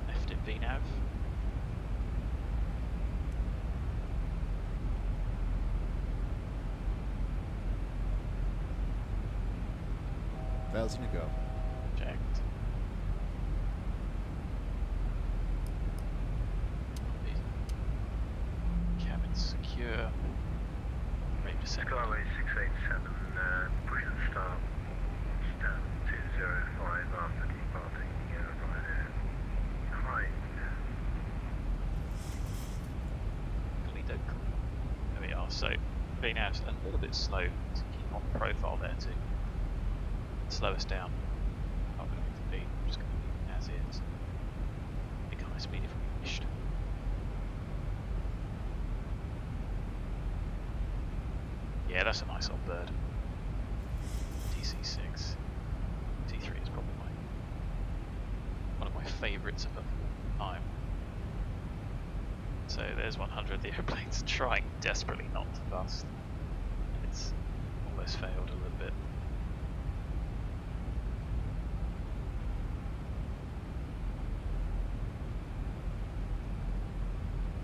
Left in VNav. Thousand to go. Checked. Cabin secure. Ready to set. Skyway 687, pushing the start. Stand 205 after departing. Right there. Right. There we are. So, VNav's a little bit slow to keep on the profile there too. Slow us down. Not going to be. I'm just going to leave it as is. Big high speed if we wished. Yeah, that's a nice old bird. DC6. T3 is probably one of my favourites of all time. So there's 100. The airplane's trying desperately not to bust. And it's almost failed a little bit.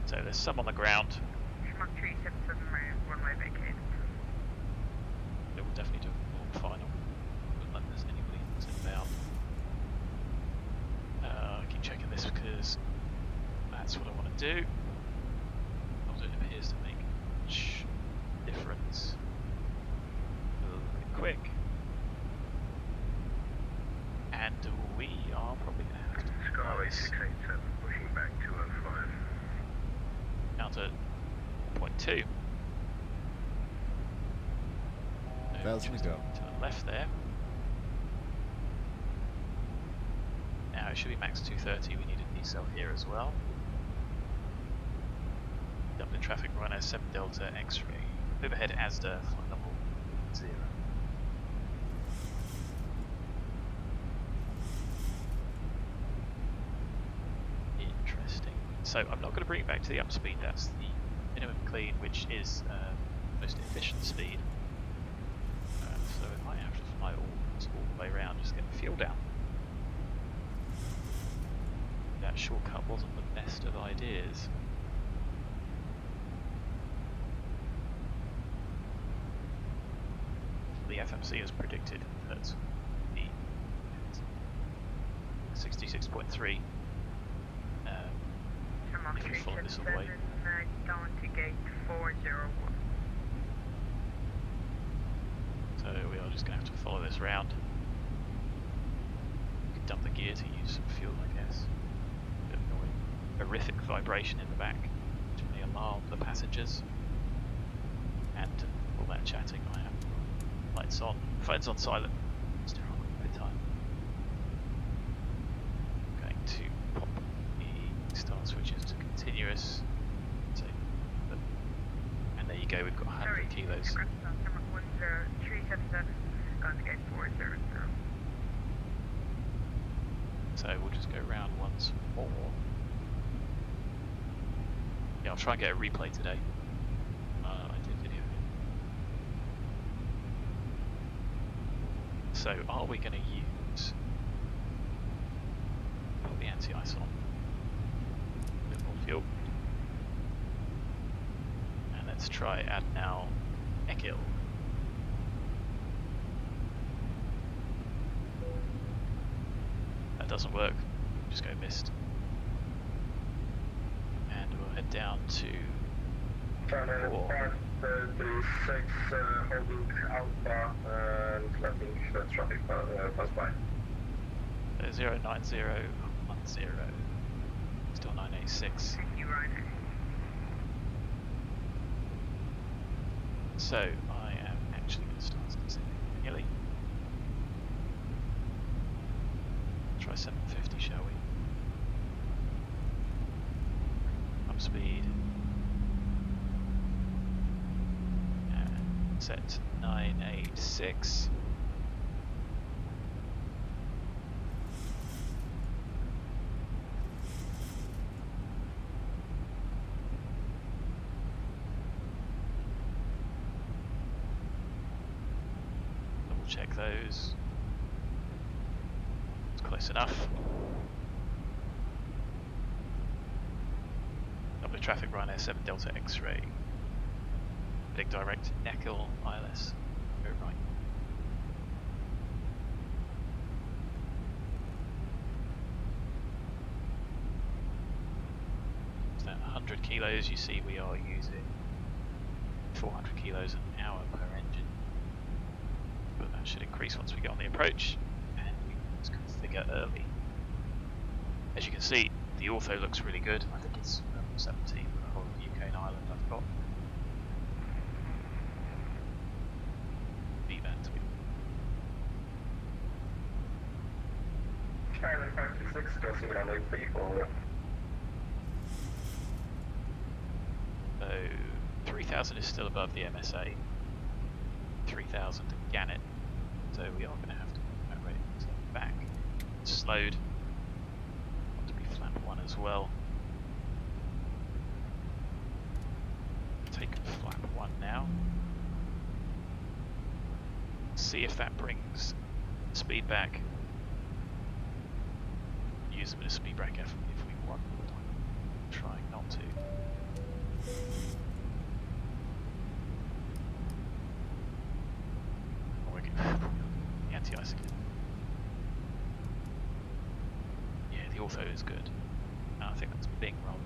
So there's some on the ground. Mark 377 runway vacated. It will definitely do a final. Doesn't look like there's anybody that's inbound. I keep checking this because that's what I want to do. Although it appears to make much difference. A little bit quick. And we are probably going to have to. Skyway 687, pushing back 205. Down to 0.2. 1,000 to go. To the left there. Now it should be max 230. We need a decel here as well. Dublin traffic runner 7 Delta X-ray. Overhead Asda flight level 0. Interesting. So I'm not going to bring it back to the up speed. That's the minimum clean, which is most efficient speed. So I might have to fly all the way around, just get the fuel down. That shortcut wasn't the best of ideas. Fmc has predicted that the 66.3, if you follow this all the way, down to gate 401. so we are just going to have to follow this round. You can dump the gear to use some fuel, I guess. A bit annoying. Horrific vibration in the back, which may alarm the passengers. And all that chatting I have. Lights on, phone's on silent. Still on good time. Going to pop the start switches to continuous. So, and there you go, we've got 100 kilos. Number 10377, going to gate 400. So we'll just go round once more. Yeah, I'll try and get a replay today. I did video. So are we going to use, put the anti-ice on, a bit more fuel, and let's try add now Ekil. That doesn't work, just go missed. And we'll head down to 4. 36 holding Alpha and letting the traffic pass by. 09010, still 986. Thank you, Ryan. So I am actually going to start descending manually. Try 750, shall we? Up speed. And set 986. Double check those. It's close enough. Double traffic Ryanair 7 Delta X-ray. Big direct Neckel ILS. Go right. So 100 kilos, you see we are using 400 kilos an hour per engine. But that should increase once we get on the approach. And we can just configure early. As you can see, the ortho looks really good. I think it's 17 for the whole of UK and Ireland I've got. Charlie 526, crossing runway 34. So 3000 is still above the MSA. 3000 to Gannet. So we are going to have to put that ready. So back. Slowed. Want to be flap 1 as well. Take flap 1 now. See if that brings speed back. Use a bit of speed back if we want. I'm trying not to. Oh, we're getting the anti-ice again. Yeah, the ortho is good. No, I think that's being wrong.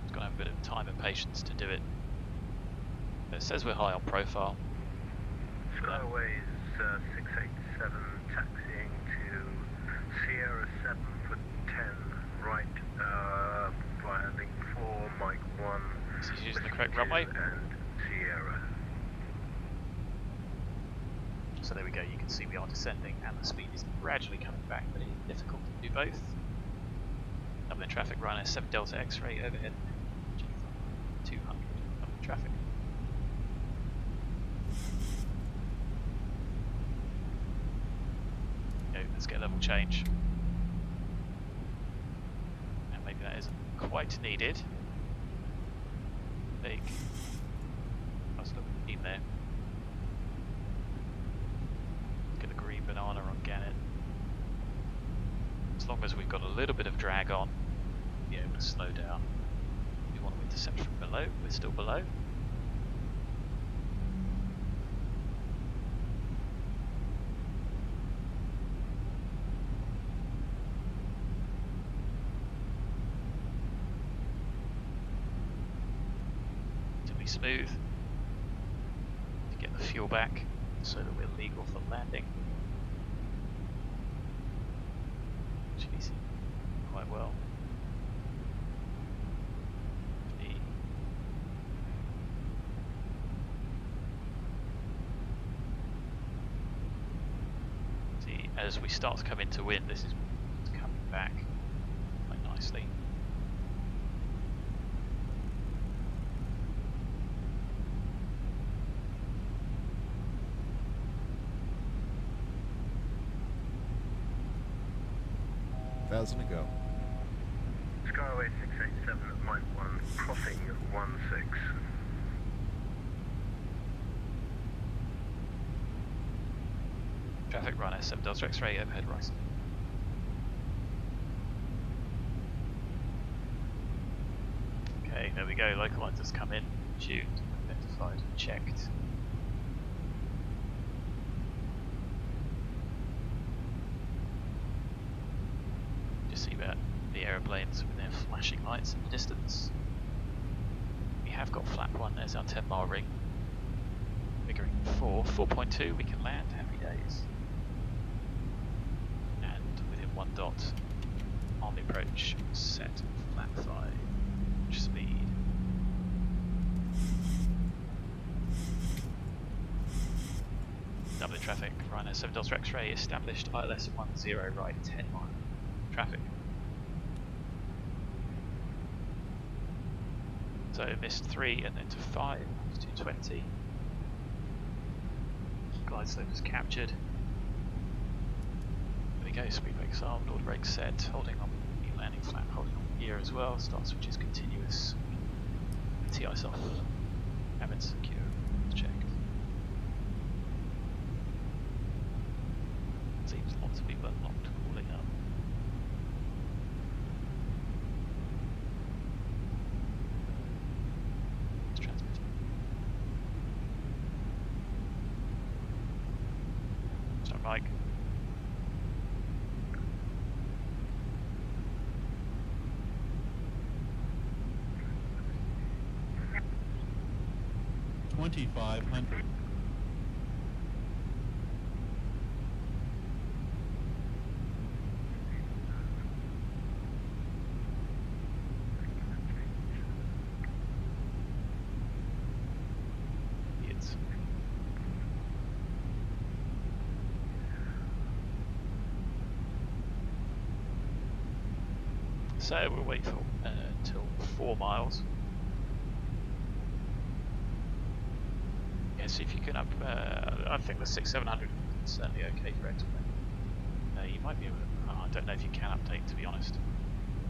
It's got to have a bit of time and patience to do it. It says we're high on profile. Skyways 687 taxiing to Sierra 7 for 10, right, via link 4, Mike 1. Is he using the correct runway? And Sierra. So there we go, you can see we are descending and the speed is gradually coming back, but it is difficult to do both. Dublin traffic, Ryanair 7 Delta X-ray overhead, 200 Dublin traffic. Let's get a level change. And maybe that isn't quite needed. Big. Nice little beam there. Get the green banana on Gannet. As long as we've got a little bit of drag on, we'll be able to slow down. We want to intercept from below, we're still below. smooth to get the fuel back so that we're legal for landing. Actually, see quite well. As we start to come into wind, this is coming back quite nicely. $1,000 to go. Skyway 687 at Mike 1, crossing 16. Traffic runner 7 Delta X-ray overhead right. Okay, there we go. Localizers come in, tuned, identified, and checked. Just see about the aeroplanes with their flashing lights in the distance. We have got flap 1, there's our 10-mile ring. Figuring 4.2 we can land, happy days. One dot on the approach, set flat 5, speed. Dublin traffic, Rhino 7 Delta X-ray established, ILS 10 right, 10 mile traffic. So missed 3 and then to 5, 220. Glide slope is captured. Go, speed brakes armed, all brakes set, holding on the landing flap, holding on the gear as well, start switch is continuous, TI's off, cabin secure, checked. Seems lots of people unlocked, calling up. It's transmitting. Start Mike. $2,500. Idiots. So we'll wait for until 4 miles. See if you can up. I think the 6-700 is certainly okay for export. You might be able to. I don't know if you can update, to be honest.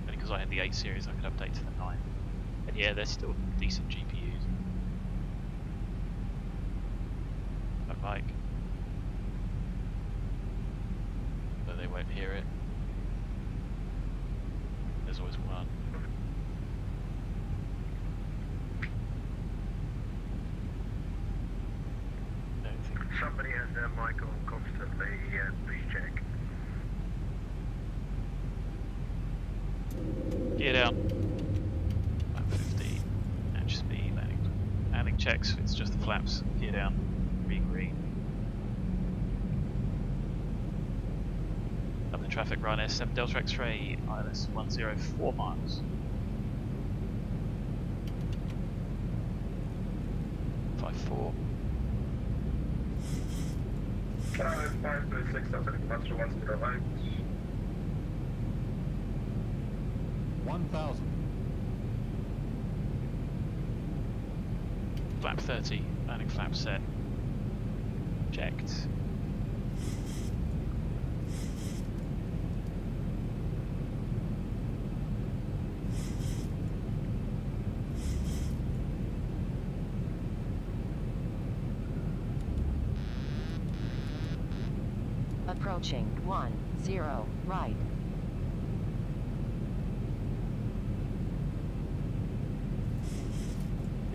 Only because I had the 8 series, I could update to the 9. And yeah, they're still decent GPUs. But like, but they won't hear it. There's always one. Somebody has their mic on constantly, please check. Gear down. Lap 15. Match speed. Landing checks. It's just the flaps. Gear down. Green. Up the traffic run S7 Delta X-ray. ILS 104 miles. 54. 536 up at Cluster 109. 1,000. Flap 30, landing flap set. Checked. Approaching 10 right.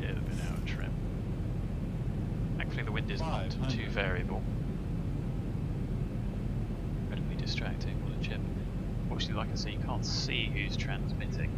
Yeah, they've been out of trim. Thankfully the wind is not too variable. Incredibly distracting on the chip. Fortunately, like I say, you can't see who's transmitting.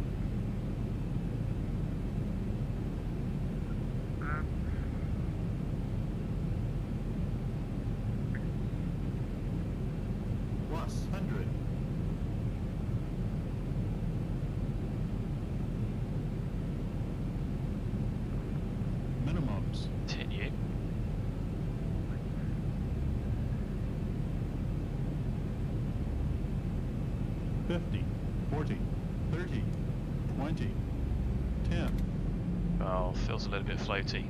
50, 40, 30, 20, 10. Oh, feels a little bit floaty.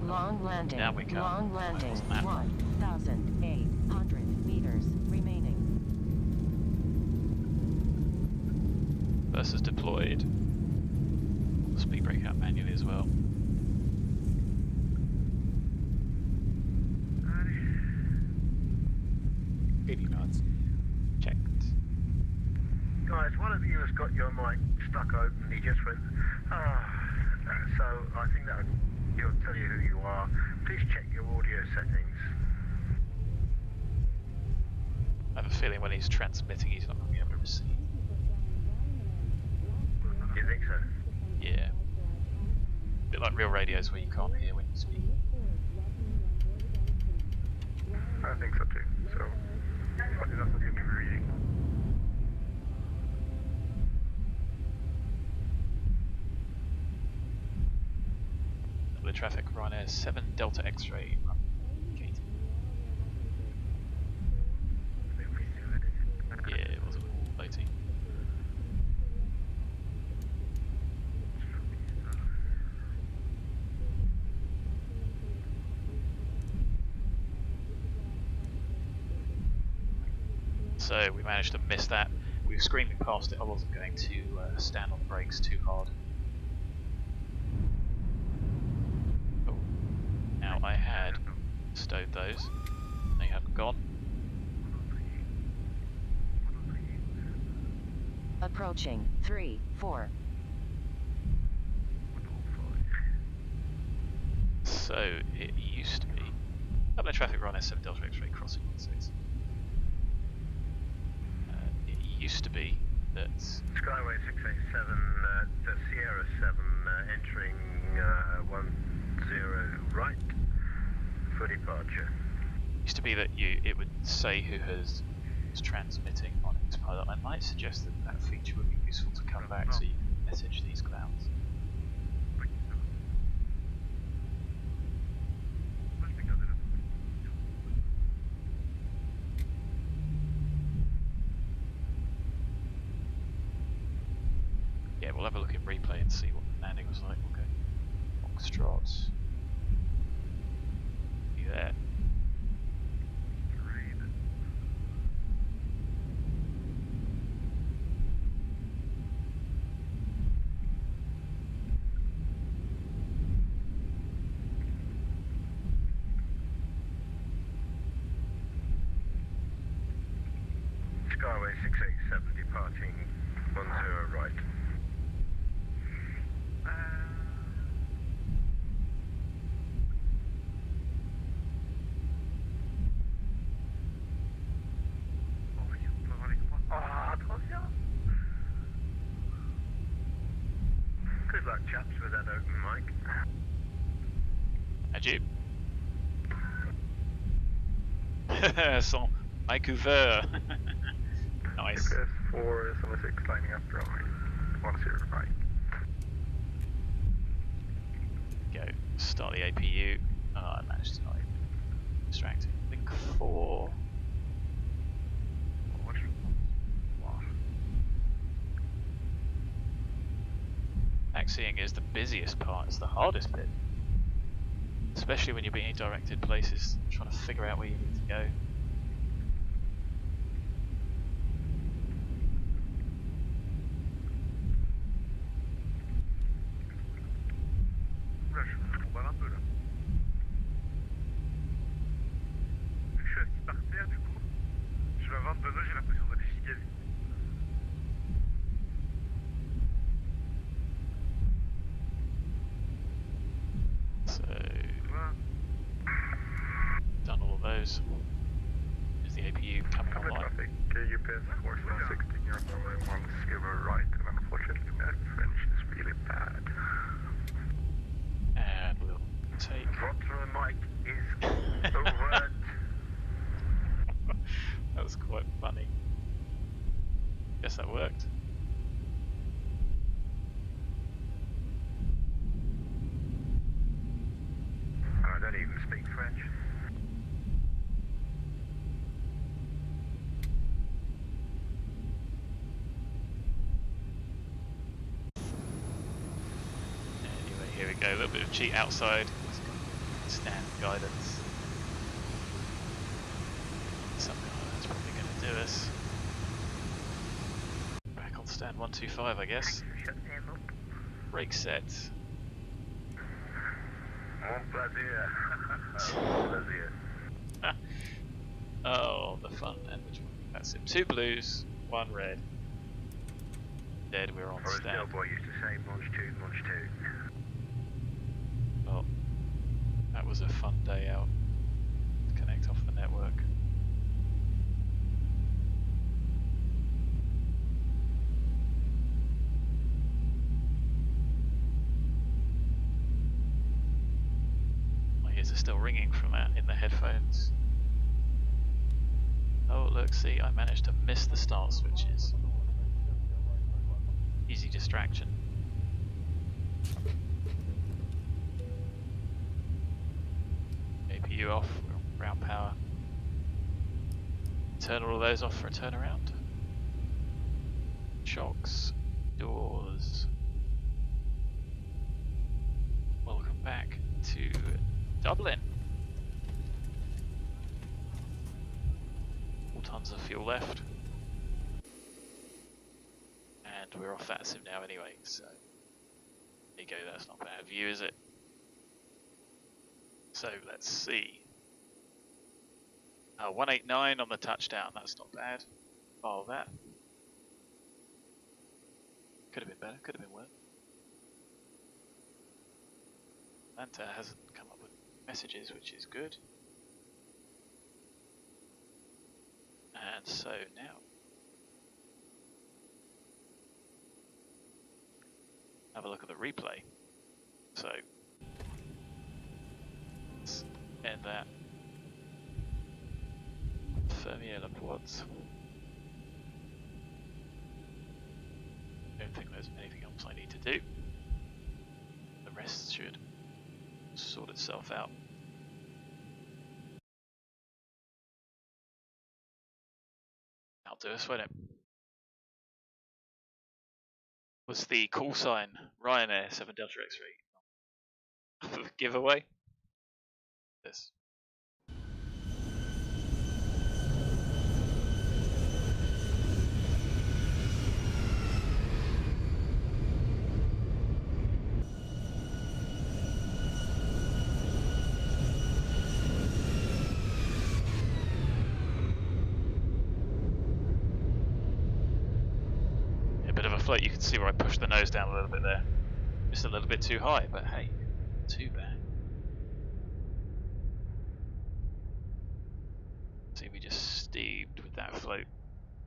Long landing. Down we come. Long landing. What's that? 1,800 meters remaining. Versus deployed. Speed brake out manually as well. 80 knots. Checked. Guys, one of you has got your mic stuck open. He just went, so I think that he'll tell you who you are. Please check your audio settings. I have a feeling when he's transmitting, he's not going to be able to receive. You think so? Yeah. A bit like real radios where you can't hear when you speak. I think so too. So, I think that's what you'll be reading. The traffic Ryanair 7 Delta X-ray. Katie. Yeah, it was all floaty. So we managed to miss that. We were screaming past it. I wasn't going to stand on the brakes too hard. Oh. Now I had stowed those. They hadn't gone. Approaching 3, 4. So it used to be. Dublin traffic Ryanair 7 Delta X-ray crossing 16. It used to be that. Skyway 687 to Sierra 7 entering 10 right for departure. Used to be that it would say who was transmitting on its pilot. I might suggest that that feature would be useful to come back so you can message these clouds. Yeah, we'll have a look in replay and see what the landing was like. Okay. Foxtrot. See that. Skyway 687 departing 10 right. Good luck, chaps, with that open mic. And you. Son mic ouvert. Nice. GPS 4 76 lining up drawing 10 right. Go. Start the APU. Oh, I managed to not even distract it. Link 4. Taxiing is the busiest part, it's the hardest bit. Especially when you're being directed places, trying to figure out where you need to go. So, done all of those. There's the APU coming online. Traffic, UPS 416, you're on 10 right, and unfortunately that French is really bad. And we'll take. Votre mic is over. That was quite funny. Guess that worked. I don't even speak French. Here we go, a little bit of cheat outside. Stand guidance. Something like that's probably going to do us. Back on stand 125, I guess. Shut them up. Brake set. Mon plaisir. Mon plaisir. Oh, the fun and which one? That's it. 2 blues, 1 red. Dead, we're on Or as stand. Del Boy used to say, munch two, munch two. Well, that was a fun day out. Connect off the network. My ears are still ringing from that in the headphones. Oh look, see, I managed to miss the start switches. Easy distraction. APU off, we're on ground power. Turn all of those off for a turnaround. Shocks, doors. Welcome back to Dublin. Tons of fuel left, and we're off VATSIM now anyway, so there you go, that's not a bad view, is it? So let's see. 189 on the touchdown, that's not bad. File that. Could have been better, could have been worse. Atlanta hasn't come up with messages, which is good. And so now, have a look at the replay. So, let's end that. Fermier Laporte. Don't think there's anything else I need to do. The rest should sort itself out. Do us, won't it? Was the call sign Ryanair 7 Delta X-ray for the giveaway? This. You can see where I pushed the nose down a little bit there. Just a little bit too high, but hey, not too bad. See, we just steamed with that float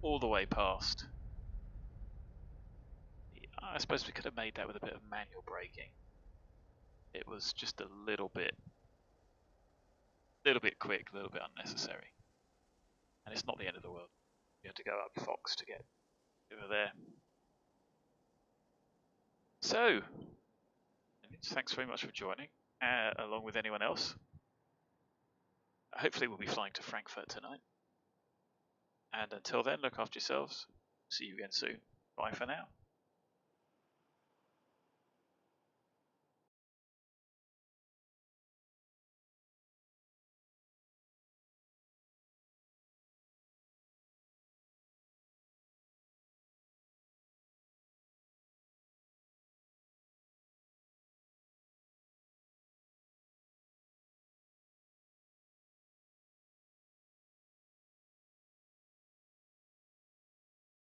all the way past. I suppose we could have made that with a bit of manual braking. It was just a little bit quick, a little bit unnecessary. And it's not the end of the world. You had to go up Fox to get over there. So, thanks very much for joining, along with anyone else. Hopefully we'll be flying to Frankfurt tonight. And until then, look after yourselves. See you again soon. Bye for now.